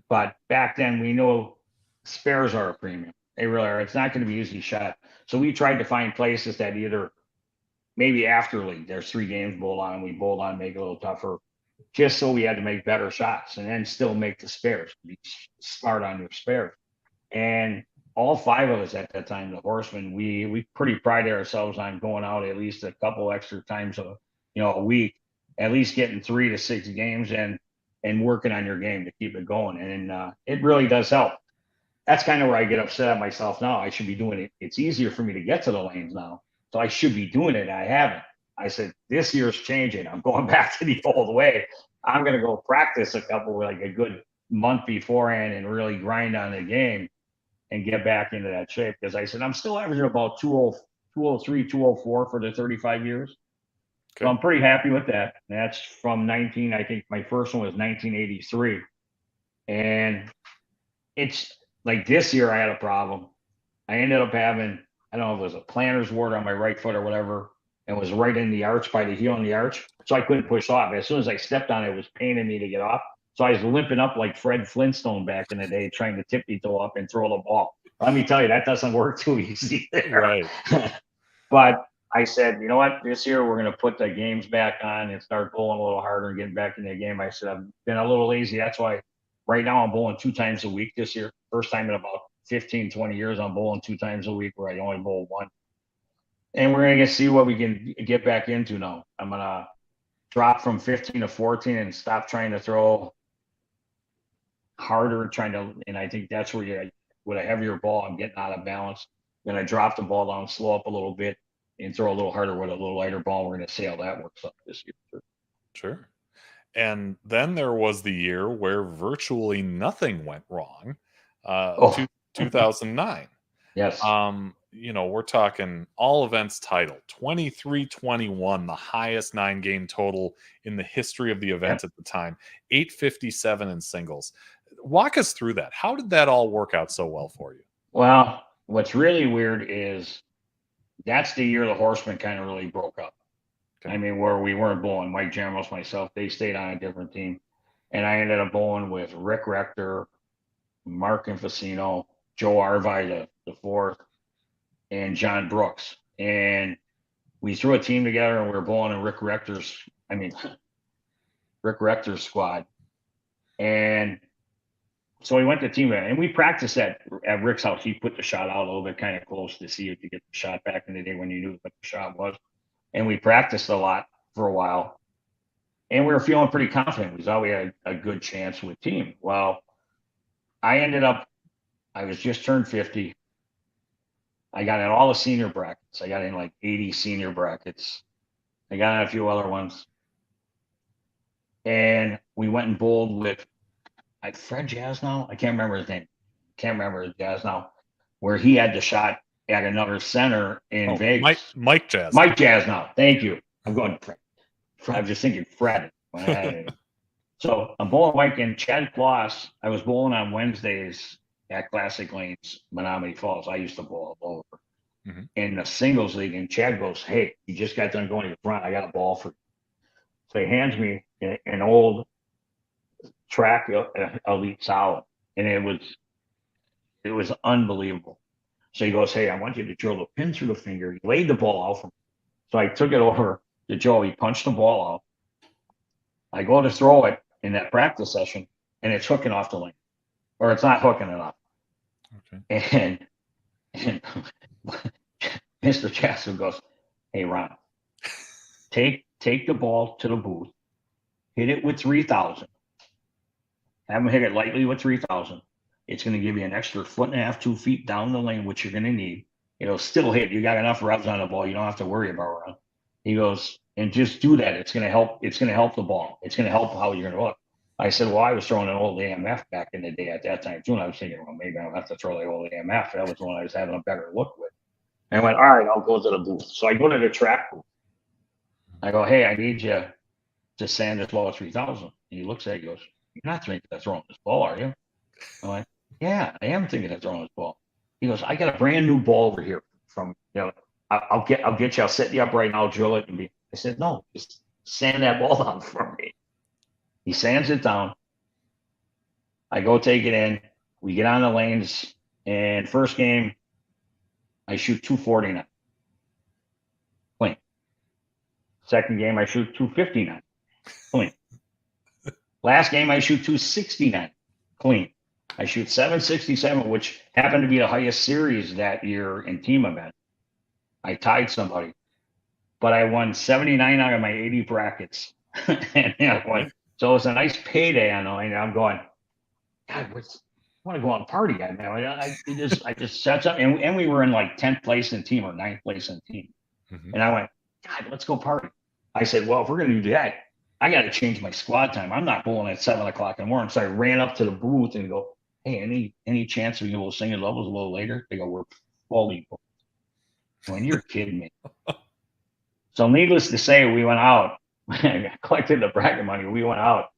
But back then we know spares are a premium. They really are. It's not going to be easy shot. So we tried to find places that either maybe after league, there's 3 games bowled on, we bowled on, make it a little tougher, just so we had to make better shots and then still make the spares. Be smart on your spares. And all 5 of us at that time, the Horsemen, we pretty prided ourselves on going out at least a couple extra times a week, at least getting 3 to 6 games and working on your game to keep it going. And it really does help. That's kind of where I get upset at myself now. I should be doing it. It's easier for me to get to the lanes now. So I should be doing it. I haven't. I said, this year's changing. I'm going back to the old way. I'm going to go practice a good month beforehand and really grind on the game and get back into that shape. Because I said, I'm still averaging about 203, 204 for the 35 years. Okay. So I'm pretty happy with that. That's from I think my first one was 1983. And it's like this year I had a problem. I ended up having, I don't know if it was a plantar's wart on my right foot or whatever, and was right in the arch by the heel on the arch. So I couldn't push off. As soon as I stepped on it, it was paining me to get off. So I was limping up like Fred Flintstone back in the day, trying to tippy-toe up and throw the ball. Let me tell you, that doesn't work too easy there. Right. But I said, you know what, this year we're going to put the games back on and start bowling a little harder and getting back in the game. I said, I've been a little lazy. That's why right now I'm bowling 2 times a week this year. First time in about 15, 20 years I'm bowling 2 times a week where I only bowl 1. And we're going to see what we can get back into now. I'm going to drop from 15 to 14 and stop trying to throw harder, and I think that's where with a heavier ball, I'm getting out of balance. Then I drop the ball down, slow up a little bit, and throw a little harder with a little lighter ball. We're going to see how that works up this year. Sure. And then there was the year where virtually nothing went wrong, 2009. Yes. We're talking all events title, 23-21, the highest 9-game total in the history of the event at the time, 857 in singles. Walk us through that. How did that all work out so well for you? Well, what's really weird is that's the year the Horsemen kind of really broke up. Okay. I mean, where we weren't bowling. Mike Jamos, myself, they stayed on a different team. And I ended up bowling with Rick Rector, Mark Infacino, Joe Arvai IV, and John Brooks. And we threw a team together and we were bowling in Rick Rector's squad. And so we went to team and we practiced at Rick's house. He put the shot out a little bit kind of close to see if you get the shot back in the day when you knew what the shot was. And we practiced a lot for a while. And we were feeling pretty confident. We thought we had a good chance with team. Well, I was just turned 50. I got in all the senior brackets. I got in like 80 senior brackets. I got in a few other ones. And we went and bowled with Fred Jasnow. I can't remember his name. Jasnow, where he had the shot at another center in Vegas. Mike Jasnow. Mike Jasnow. Thank you. I'm going Fred. I was just thinking Fred. So I'm bowling Mike and Chad Kloss. I was bowling on Wednesdays at Classic Lanes, Menominee Falls. I used to bowl all over. In the singles league, and Chad goes, "Hey, you just got done going to the front. I got a ball for you." So he hands me an old track elite solid, and it was unbelievable. So he goes, "Hey, I want you to drill the pin through the finger." He laid the ball out for me. So I took it over to Joe. He punched the ball out. I go to throw it in that practice session, and it's hooking off the lane, or it's not hooking it off. Okay. And Mr. Jackson goes, "Hey, Ron, take the ball to the booth, hit it with 3,000. Have him hit it lightly with 3,000. It's going to give you an extra 1.5 to 2 feet down the lane, which you're going to need. It'll still hit. You got enough revs on the ball. You don't have to worry about it." He goes, "And just do that. It's going to help. It's going to help the ball. It's going to help how you're going to look." I said, "Well, I was throwing an old AMF back in the day at that time too." And I was thinking, well, maybe I don't have to throw the old AMF. That was the one I was having a better look with. And I went, "All right, I'll go to the booth." So I go to the track booth. I go, "Hey, I need you to sand this ball at 3,000. And he looks at it, he goes, "You're not thinking of throwing this ball, are you?" I'm like, "Yeah, I am thinking of throwing this ball." He goes, "I got a brand new ball over here from, I'll get you. I'll set you up right now. I'll drill it." I said, "No, just sand that ball down for me." He sands it down. I go take it in. We get on the lanes, and first game, I shoot 249. Clean. Second game, I shoot 259. Clean. Last game, I shoot 269. Clean. I shoot 767, which happened to be the highest series that year in team event. I tied somebody, but I won 79 out of my 80 brackets. And so it was a nice payday on the lane. I'm going, God, I want to go out and party. I just set something, and we were in like 10th place in team or 9th place in team. And I went, God, let's go party. I said, well, if we're going to do that, I got to change my squad time. I'm not bowling at 7 o'clock in the morning. So I ran up to the booth and go, "Hey, any chance we can go singing levels a little later?" They go, "We're fully booked." When you're kidding me. So needless to say, we went out. I collected the bracket money. We went out.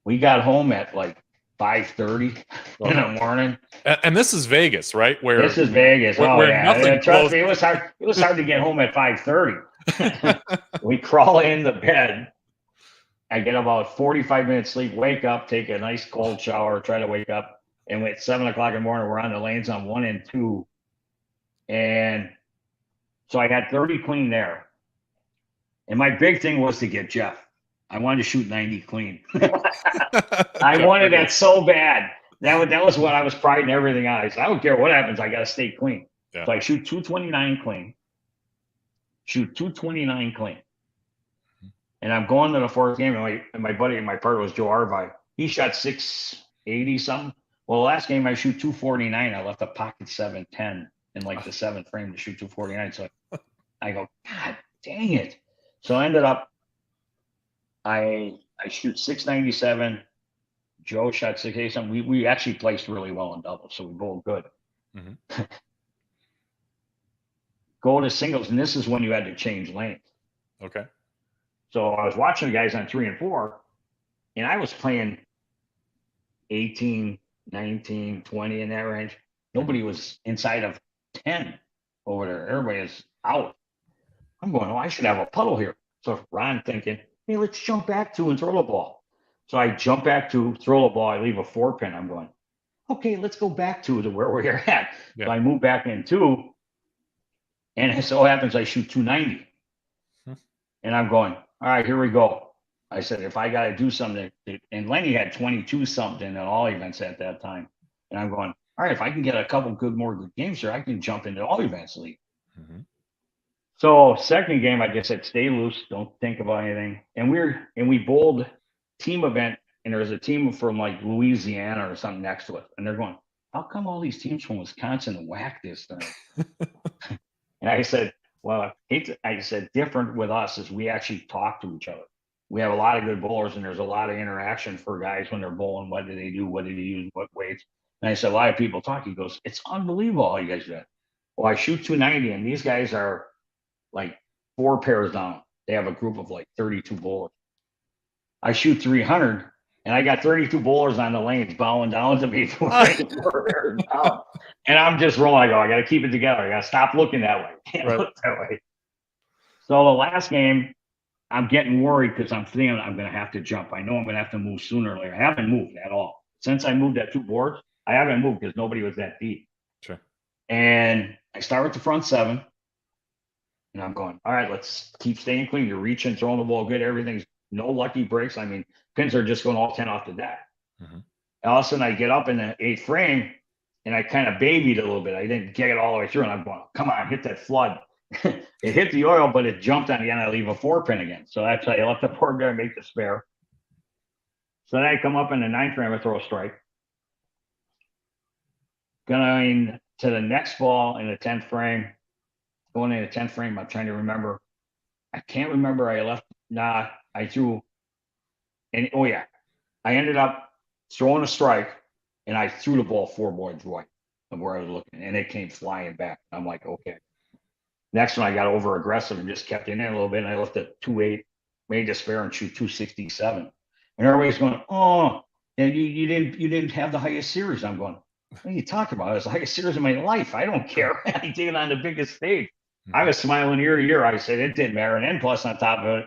We got home at like 5:30 in the morning. And this is Vegas, right? This is Vegas. Where nothing trust me, it was hard. It was hard to get home at 5:30. We crawl in the bed. I get about 45 minutes sleep, wake up, take a nice cold shower, try to wake up. And at 7 o'clock in the morning, we're on the lanes on 1 and 2. And So I had 30 clean there. And my big thing was to get Jeff. I wanted to shoot 90 clean. I wanted that so bad. That was what I was priding everything on. I said, I don't care what happens. I got to stay clean. Yeah. So I shoot 229 clean. Shoot 229 clean. And I'm going to the fourth game. And my buddy and my partner was Joe Arvai. He shot 680 something. Well, the last game I shoot 249. I left a pocket 710 in like the seventh frame to shoot 249. So I go, God dang it. So I ended up, I shoot 697. Joe shot 680 something. We actually placed really well in doubles, so we bowled good. Mm-hmm. Go to singles, and this is when you had to change lanes. Okay. So I was watching the guys on 3 and 4, and I was playing 18, 19, 20 in that range. Nobody was inside of 10 over there. Everybody is out. I'm going, I should have a puddle here. So Ron thinking, hey, let's jump back 2 and throw the ball. So I jump back 2, throw the ball. I leave a 4-pin. I'm going, okay, let's go back 2 to where we're at. Yeah. So I move back in 2, and it so happens I shoot 290. And I'm going, all right, here we go. I said, if I got to do something, and Lenny had 22 something in all events at that time. And I'm going, all right, if I can get a couple more good games here, I can jump into all events league. Mm-hmm. So second game, I just said, stay loose. Don't think about anything. And we bowled team event, and there was a team from like Louisiana or something next to it. And they're going, how come all these teams from Wisconsin whack this thing? And I said, well, I said, different with us is we actually talk to each other. We have a lot of good bowlers, and there's a lot of interaction for guys when they're bowling. What do they do? What do they use? What weights? And I said, a lot of people talk. He goes, it's unbelievable how you guys do that. Well, I shoot 290, and these guys are like 4 pairs down. They have a group of like 32 bowlers. I shoot 300, and I got 32 bowlers on the lanes bowing down to me for 4 pairs down. And I'm just rolling. I go, I got to keep it together. I got to stop looking that way. Can't look that way. So the last game, I'm getting worried because I'm thinking I'm going to have to jump. I know I'm going to have to move sooner or later. I haven't moved at all. Since I moved that 2 boards, I haven't moved because nobody was that deep. Sure. And I start with the front 7. And I'm going, all right, let's keep staying clean. You're reaching, throwing the ball good. Everything's no lucky breaks. I mean, pins are just going all 10 off the deck. Mm-hmm. All of a sudden, I get up in the 8th frame, and I kind of babied a little bit. I didn't get it all the way through. And I'm going, come on, hit that flood. It hit the oil, but it jumped on again. I leave a 4-pin again. So that's how I left the board there and make the spare. So then I come up in the 9th frame, I throw a strike. Going to the next ball in the 10th frame. Going in the 10th frame, I'm trying to remember. I can't remember. I threw. And I ended up throwing a strike, and I threw the ball 4 boards right of where I was looking, and it came flying back. I'm like, okay. Next one, I got over aggressive and just kept in there a little bit, and I left at 2.8, made the spare and shoot 267. And everybody's going, oh, and you didn't have the highest series. I'm going, what are you talking about? It's the highest series of my life. I don't care. I did it on the biggest stage. I was smiling ear to ear. I said it didn't matter. And then plus on top of it,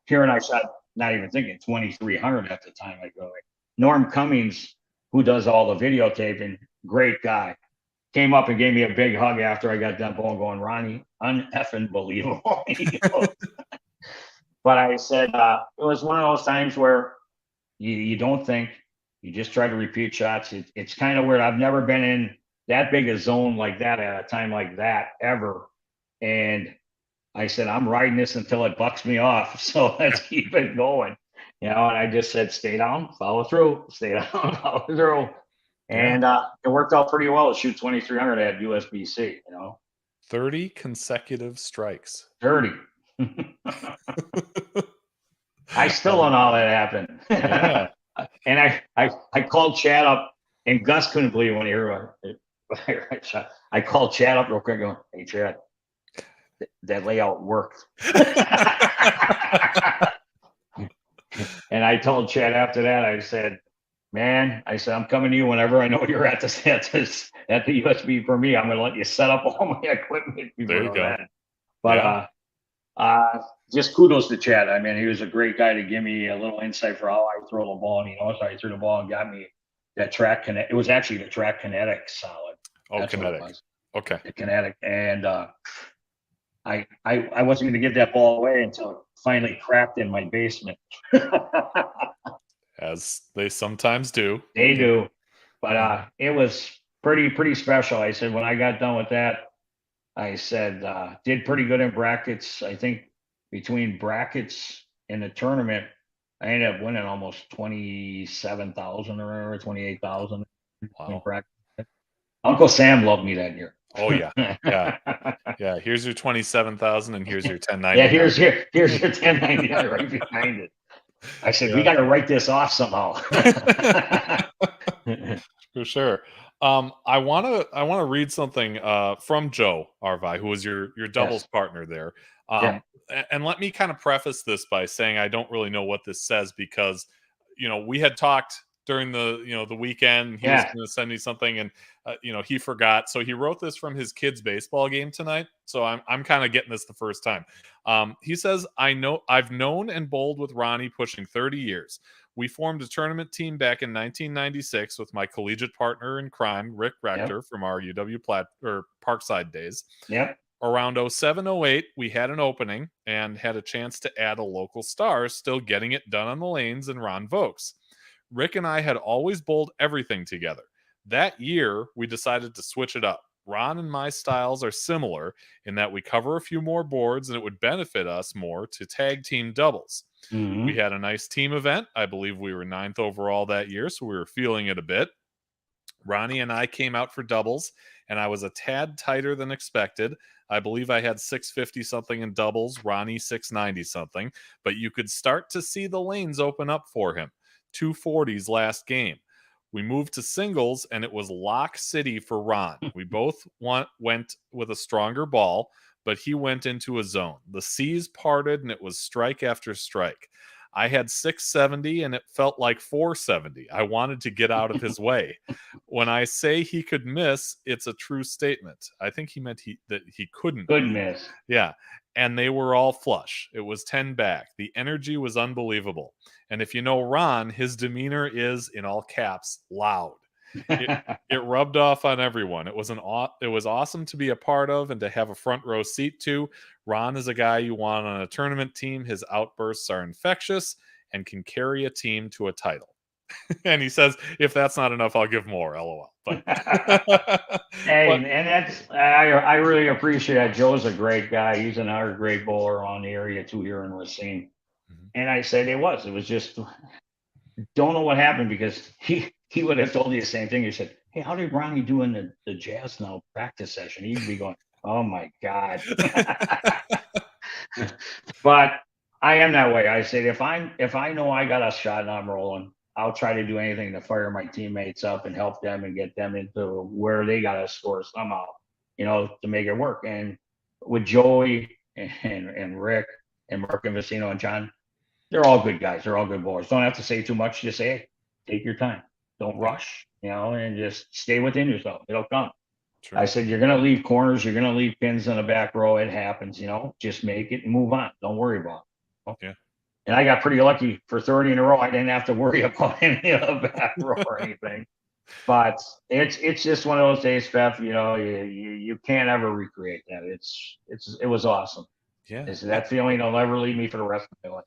here and I shot, not even thinking, 2,300 at the time. I go, Norm Cummings, who does all the videotaping, great guy, came up and gave me a big hug after I got done bowling, going, Ronnie, uneffing believable. But I said, it was one of those times where you don't think, you just try to repeat shots. It's kind of weird. I've never been in that big a zone like that at a time like that ever. And I said, I'm riding this until it bucks me off. So let's keep it going. And I just said, stay down, follow through, stay down, follow through. And it worked out pretty well to shoot 2,300 at USBC, 30 consecutive strikes. 30. I still don't know how that happened. Yeah. And I called Chad up, and Gus couldn't believe it when he heard it. I called Chad up real quick going, hey, Chad, that layout worked. And I told Chad after that, I said, man, I'm coming to you whenever I know you're at the USB for me. I'm going to let you set up all my equipment before that. But just kudos to Chad. I mean, he was a great guy to give me a little insight for how I would throw the ball. And so I threw the ball and got me that track kinetic. It was actually the track kinetic solid. Oh, That's kinetic. Okay. The kinetic. And I wasn't going to give that ball away until it finally cracked in my basement. As they sometimes do. They do, but it was pretty special. I said when I got done with that, I said did pretty good in brackets. I think between brackets and the tournament, I ended up winning almost 27,000 or 28,000 in Wow. brackets. Uncle Sam loved me that year. Oh yeah. Yeah. Here's your 27,000 and here's your 1099. Yeah, here's your 1099 right behind it. I said we got to write this off somehow. For sure. I want to read something from Joe Arvai, who was your doubles partner there. And let me kind of preface this by saying I don't really know what this says because we had talked during the the weekend. He was going to send me something, and he forgot. So he wrote this from his kid's baseball game tonight. So I'm kind of getting this the first time. He says, I've known and bowled with Ronnie pushing 30 years. We formed a tournament team back in 1996 with my collegiate partner in crime, Rick Rector, from our UW Parkside days. Yep. Around 07-08, we had an opening and had a chance to add a local star, still getting it done on the lanes, in Ron Vokes. Rick and I had always bowled everything together. That year, we decided to switch it up. Ron and my styles are similar in that we cover a few more boards, and it would benefit us more to tag team doubles. Mm-hmm. We had a nice team event. I believe we were 9th overall that year, so we were feeling it a bit. Ronnie and I came out for doubles, and I was a tad tighter than expected. I believe I had 650 something in doubles, Ronnie 690 something, but you could start to see the lanes open up for him. 240s last game. We moved to singles, and it was lock city for Ron. We both went with a stronger ball, but he went into a zone. The seas parted, and it was strike after strike. I had 670, and it felt like 470. I wanted to get out of his way. When I say he could miss, it's a true statement. I think he meant that he couldn't miss. Yeah. And they were all flush. It was 10 back. The energy was unbelievable. And if you know Ron, his demeanor is, in all caps, loud. It rubbed off on everyone. It was awesome to be a part of and to have a front row seat to. Ron is a guy you want on a tournament team. His outbursts are infectious and can carry a team to a title. And he says, if that's not enough, I'll give more. LOL. But and that's I really appreciate that. Joe's a great guy. He's another great bowler on the area too here in Racine. Mm-hmm. And I said it was just don't know what happened, because he would have told you the same thing. He said, hey, how did Ronnie do in the Jazz Now practice session? He'd be going, oh my God. But I am that way. I said, if I know I got a shot and I'm rolling, I'll try to do anything to fire my teammates up and help them and get them into where they got to score somehow, to make it work. And with Joey and Rick and Mark and Vicino and John, they're all good guys. They're all good bowlers. Don't have to say too much. Just say, hey, take your time. Don't rush, and just stay within yourself. It'll come. True. I said, you're going to leave corners. You're going to leave pins in the back row. It happens, just make it and move on. Don't worry about it. Yeah. And I got pretty lucky for 30 in a row. I didn't have to worry about any of the back row or anything. But it's just one of those days, Steph. You can't ever recreate that. It was awesome. Yeah. That feeling will never leave me for the rest of my life.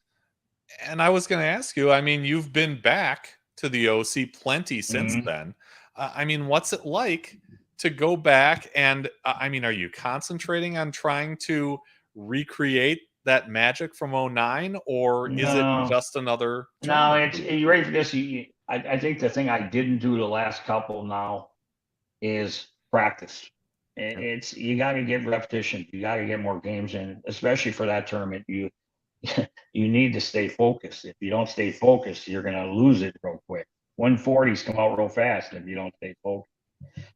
And I was going to ask you. I mean, you've been back to the OC plenty since then. I mean, what's it like to go back? And I mean, are you concentrating on trying to recreate that magic from 09, or is it just another tournament? No, you ready for this? I think the thing I didn't do the last couple now is practice. You got to get repetition. You got to get more games in, especially for that tournament. You need to stay focused. If you don't stay focused, you're going to lose it real quick. 140s come out real fast if you don't stay focused.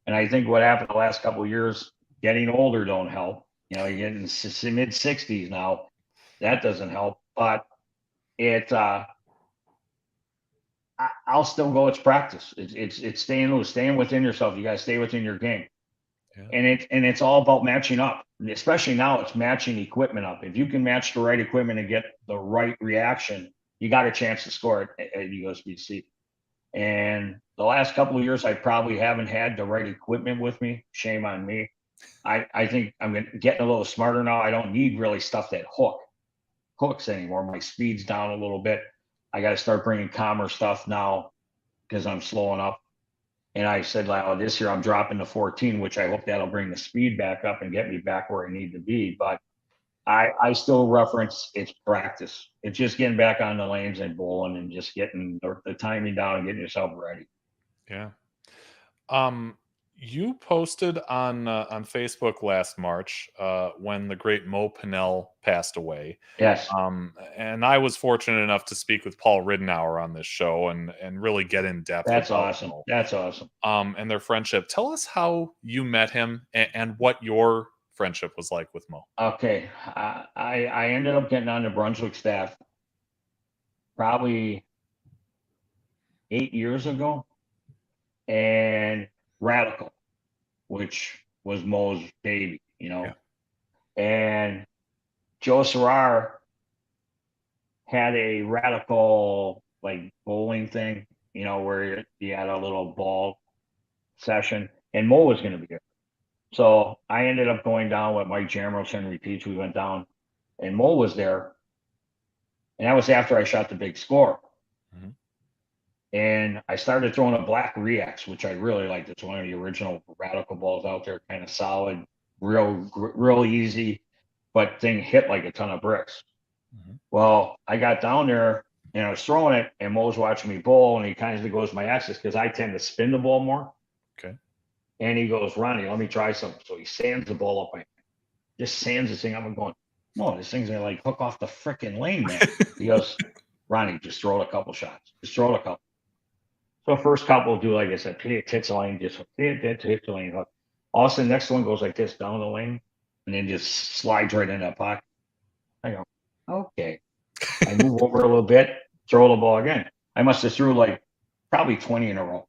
And I think what happened the last couple of years, getting older don't help. You're getting mid 60s now. That doesn't help, but I'll still go. It's practice. It's staying loose, staying within yourself. You got to stay within your game, and it's all about matching up. Especially now, it's matching equipment up. If you can match the right equipment and get the right reaction, you got a chance to score at USBC. And the last couple of years, I probably haven't had the right equipment with me. Shame on me. I think I'm getting a little smarter now. I don't need really stuff that hooks anymore. My speed's down a little bit. I got to start bringing calmer stuff now because I'm slowing up. And I said, like, oh, this year I'm dropping to 14, which I hope that'll bring the speed back up and get me back where I need to be. But I still reference it's practice. It's just getting back on the lanes and bowling and just getting the timing down and getting yourself ready. Yeah. You posted on Facebook last March when the great Mo Pinnell passed away. Yes. And I was fortunate enough to speak with Paul Ridenour on this show and really get in depth. That's awesome. Mo. That's awesome. And their friendship. Tell us how you met him and what your friendship was like with Mo. Okay. I ended up getting on the Brunswick staff probably 8 years ago. And Radical, which was Mo's baby, you know. Yeah. And Joe Serrar had a Radical like bowling thing, you know, where you had a little ball session, and Mo was going to be there. So I ended up going down with Mike Jamros, Henry Peach. We went down, and Mo was there. And that was after I shot the big score. Mm-hmm. And I started throwing a black Reax, which I really liked. It's one of the original Radical balls out there, kind of solid, real easy, but thing hit like a ton of bricks. Mm-hmm. Well, I got down there and I was throwing it, and Mo was watching me bowl, and he kind of goes my axis because I tend to spin the ball more. Okay. And he goes, Ronnie, let me try something. So he sands the ball up. Just sands this thing up. I'm going, no, this thing's going to like hook off the freaking lane, man. He goes, Ronnie, just throw it a couple shots. Just throw it a couple. So first couple do, like I said, hits the lane, just hit the lane hook. All of a sudden, next one goes like this down the lane, and then just slides right in that pocket. I go, okay. I move over a little bit, throw the ball again. I must have threw like probably 20 in a row.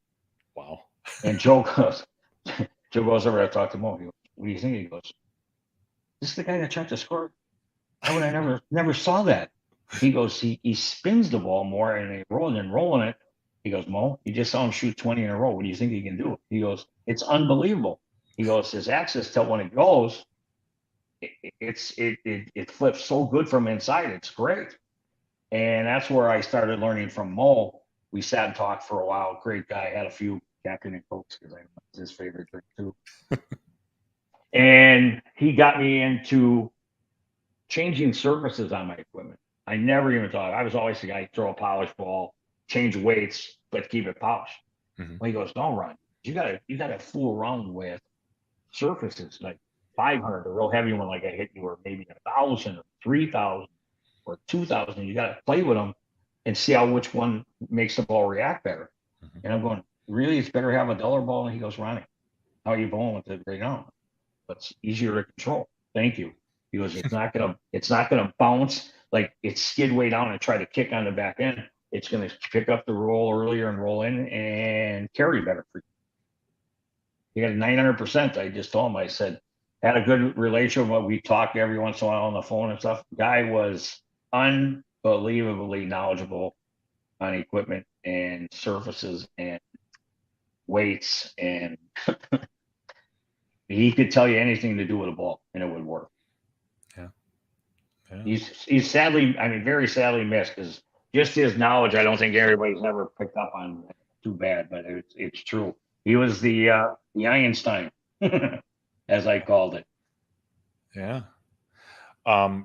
Wow. And Joe goes over to talk to Mo. He goes, what do you think? He goes, this is the guy that tried to score. I would have never saw that. He goes, he spins the ball more and they rolling it. He goes, Mo, you just saw him shoot 20 in a row. What do you think he can do? He goes, it's unbelievable. He goes, his axis till when it goes, it flips so good from inside. It's great. And that's where I started learning from Mo. We sat and talked for a while. Great guy. Had a few Captain and Cokes because I was his favorite drink too. And he got me into changing surfaces on my equipment. I never even thought. I was always the guy throw a polished ball, change weights, but keep it polished. Mm-hmm. Well, he goes, no, Ron, you gotta fool around with surfaces like 500, a real heavy one like I hit you, or maybe 1,000 or 3,000 or 2,000. You gotta play with them and see which one makes the ball react better. Mm-hmm. And I'm going, really, it's better to have a duller ball? And he goes, Ronnie, how are you bowling with it right now? It's easier to control. Thank you. He goes, it's not gonna bounce like it's skid way down and try to kick on the back end. It's gonna pick up the roll earlier and roll in and carry better for you. He got 900%. I just told him, I said, had a good relationship. We talked every once in a while on the phone and stuff. Guy was unbelievably knowledgeable on equipment and surfaces and weights, and he could tell you anything to do with a ball and it would work. Yeah. He's sadly, very sadly missed because just his knowledge, I don't think everybody's ever picked up on. Too bad, but it's true. He was the Einstein, as I called it. Yeah.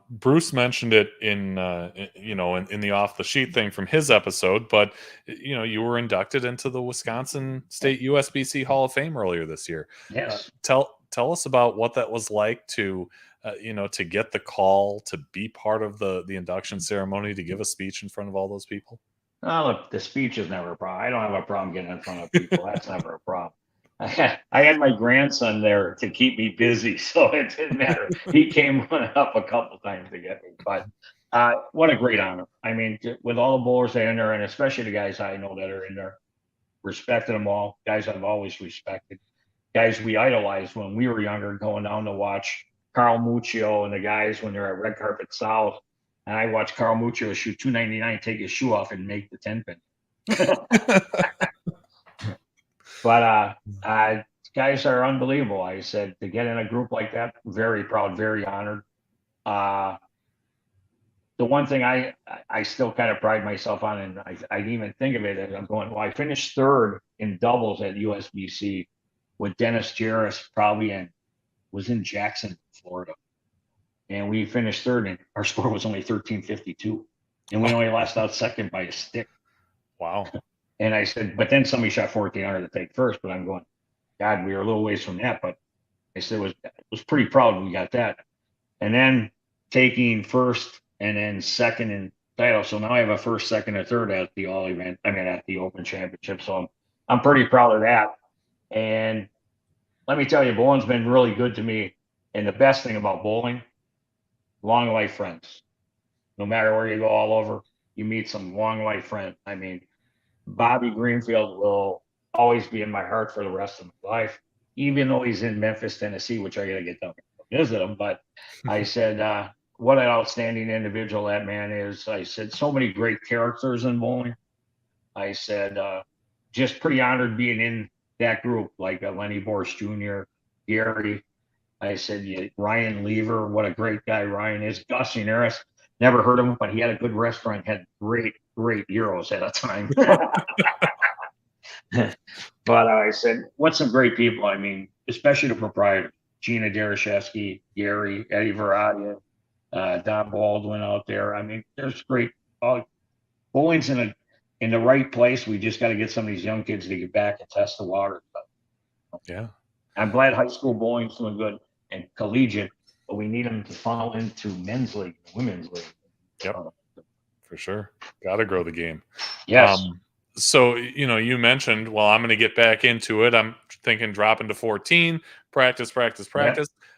Bruce mentioned it in the off the sheet thing from his episode, but you were inducted into the Wisconsin State USBC Hall of Fame earlier this year. Yes. Tell us about what that was like to get the call to be part of the induction ceremony, to give a speech in front of all those people. Oh, look, the speech is never a problem. I don't have a problem getting in front of people. That's never a problem. I had my grandson there to keep me busy, so it didn't matter. He came running up a couple times to get me, but what a great honor. With all the bowlers that are in there, and especially the guys I know that are in there, respected them all. Guys I've always respected. Guys we idolized when we were younger, going down to watch Carl Muccio and the guys when they're at Red Carpet South. And I watched Carl Muccio shoot 299, take his shoe off, and make the 10 pin. But guys are unbelievable. I said, to get in a group like that, very proud, very honored. The one thing I still kind of pride myself on, and I didn't even think of it, as I'm going, well, I finished third in doubles at USBC with Dennis Jarris, was in Jackson, Florida. And we finished third, and our score was only 1352. And we only lost out second by a stick. Wow. And I said, but then somebody shot 1400 to take first. But I'm going, God, we were a little ways from that. But I said, was pretty proud we got that. And then taking first and then second in title. So now I have a first, second, and third at the at the Open Championship. So I'm pretty proud of that. And let me tell you, bowling's been really good to me. And the best thing about bowling, long life friends. No matter where you go all over, you meet some long life friends. I mean, Bobby Greenfield will always be in my heart for the rest of my life, even though he's in Memphis, Tennessee, which I got to get down to visit him. But I said, what an outstanding individual that man is. I said, so many great characters in bowling. I said, just pretty honored being in that group, like Lenny Boris Jr., Gary. I said, Ryan Lever, what a great guy Ryan is. Gus Uneris, never heard of him, but he had a good restaurant, had great euros at a time. But I said, what some great people. I mean, especially the proprietor, Gina Dereshevsky, Gary, Eddie Varadia, Don Baldwin out there. I mean, there's great. Bowling's in the right place. We just got to get some of these young kids to get back and test the water. But, yeah. I'm glad high school bowling's doing good and collegiate, but we need them to funnel into men's league, women's league. Yep, for sure. Got to grow the game. Yes. So, you mentioned, well, I'm going to get back into it. I'm thinking dropping to 14, practice. Yeah.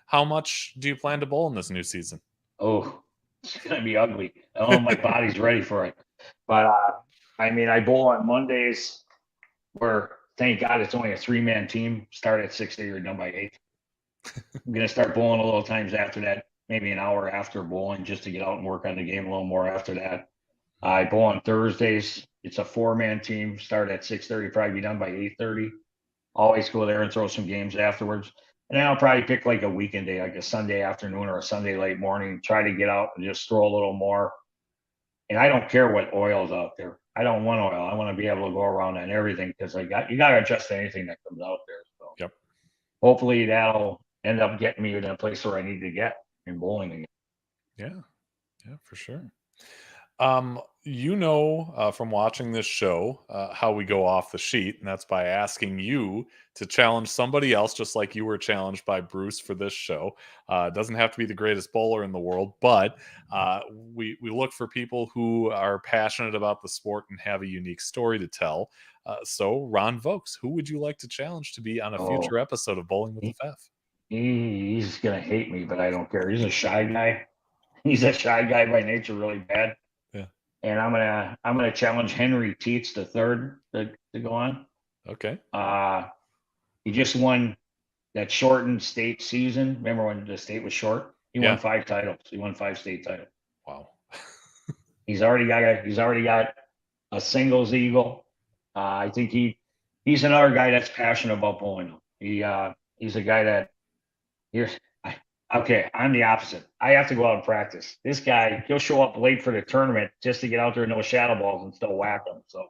How much do you plan to bowl in this new season? Oh, it's going to be ugly. I don't know if my body's ready for it. But, I bowl on Mondays where, thank God, it's only a 3-man team. Start at 6:30 or done by 8. I'm going to start bowling a little times after that, maybe an hour after bowling, just to get out and work on the game a little more after that. I bowl on Thursdays. It's a 4-man team. Start at 6:30, probably be done by 8:30. Always go there and throw some games afterwards. And then I'll probably pick like a weekend day, like a Sunday afternoon or a Sunday late morning, try to get out and just throw a little more. And I don't care what oil's out there. I don't want oil. I want to be able to go around on everything because you got to adjust to anything that comes out there. So yep. Hopefully that'll end up getting me in a place where I need to get in bowling again. Yeah, for sure. From watching this show, how we go off the sheet, and that's by asking you to challenge somebody else, just like you were challenged by Bruce for this show. It doesn't have to be the greatest bowler in the world, but we look for people who are passionate about the sport and have a unique story to tell. So, Ron Vokes, who would you like to challenge to be on a future episode of Bowling with the Fef? He's gonna hate me, but I don't care. He's a shy guy. He's a shy guy by nature, really bad. Yeah. And I'm gonna challenge Henry Teets III to go on. Okay. He just won that shortened state season. Remember when the state was short? He won 5 titles. He won 5 state titles. Wow. He's already got a singles eagle. I think he's another guy that's passionate about bowling. He's a guy that I'm the opposite. I have to go out and practice. This guy, he'll show up late for the tournament just to get out there and no shadow balls and still whack them. So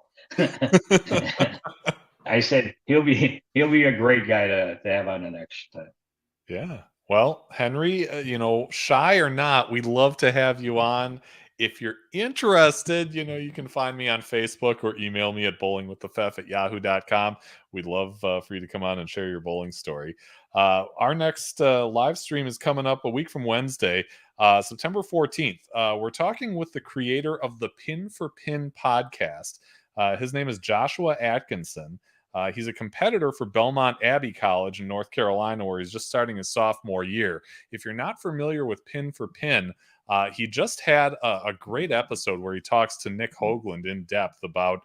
I said he'll be a great guy to have on the next time. Yeah. Well, Henry, shy or not, we'd love to have you on. If you're interested, you can find me on Facebook or email me at bowlingwiththefef@yahoo.com. We'd love for you to come on and share your bowling story. Our next live stream is coming up a week from Wednesday, September 14th. We're talking with the creator of the Pin for Pin podcast. His name is Joshua Atkinson. He's a competitor for Belmont Abbey College in North Carolina, where he's just starting his sophomore year. If you're not familiar with Pin for Pin, he just had a great episode where he talks to Nick Hoagland in depth about,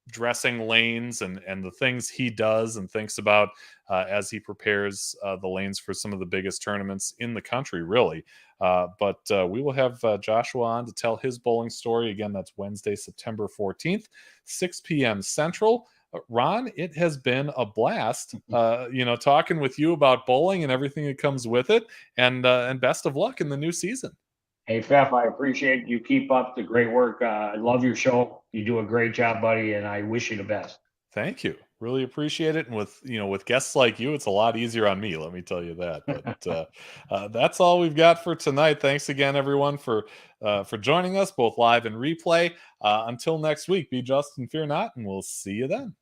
dressing lanes and the things he does and thinks about as he prepares the lanes for some of the biggest tournaments in the country, really. But we will have Joshua on to tell his bowling story. Again, that's Wednesday, September 14th, 6 p.m. Central. Ron, it has been a blast, talking with you about bowling and everything that comes with it. And best of luck in the new season. Hey, Pfaff, I appreciate you. Keep up the great work. I love your show. You do a great job, buddy, and I wish you the best. Thank you. Really appreciate it. And with guests like you, it's a lot easier on me. Let me tell you that. But that's all we've got for tonight. Thanks again, everyone, for joining us both live and replay. Until next week, be just and fear not, and we'll see you then.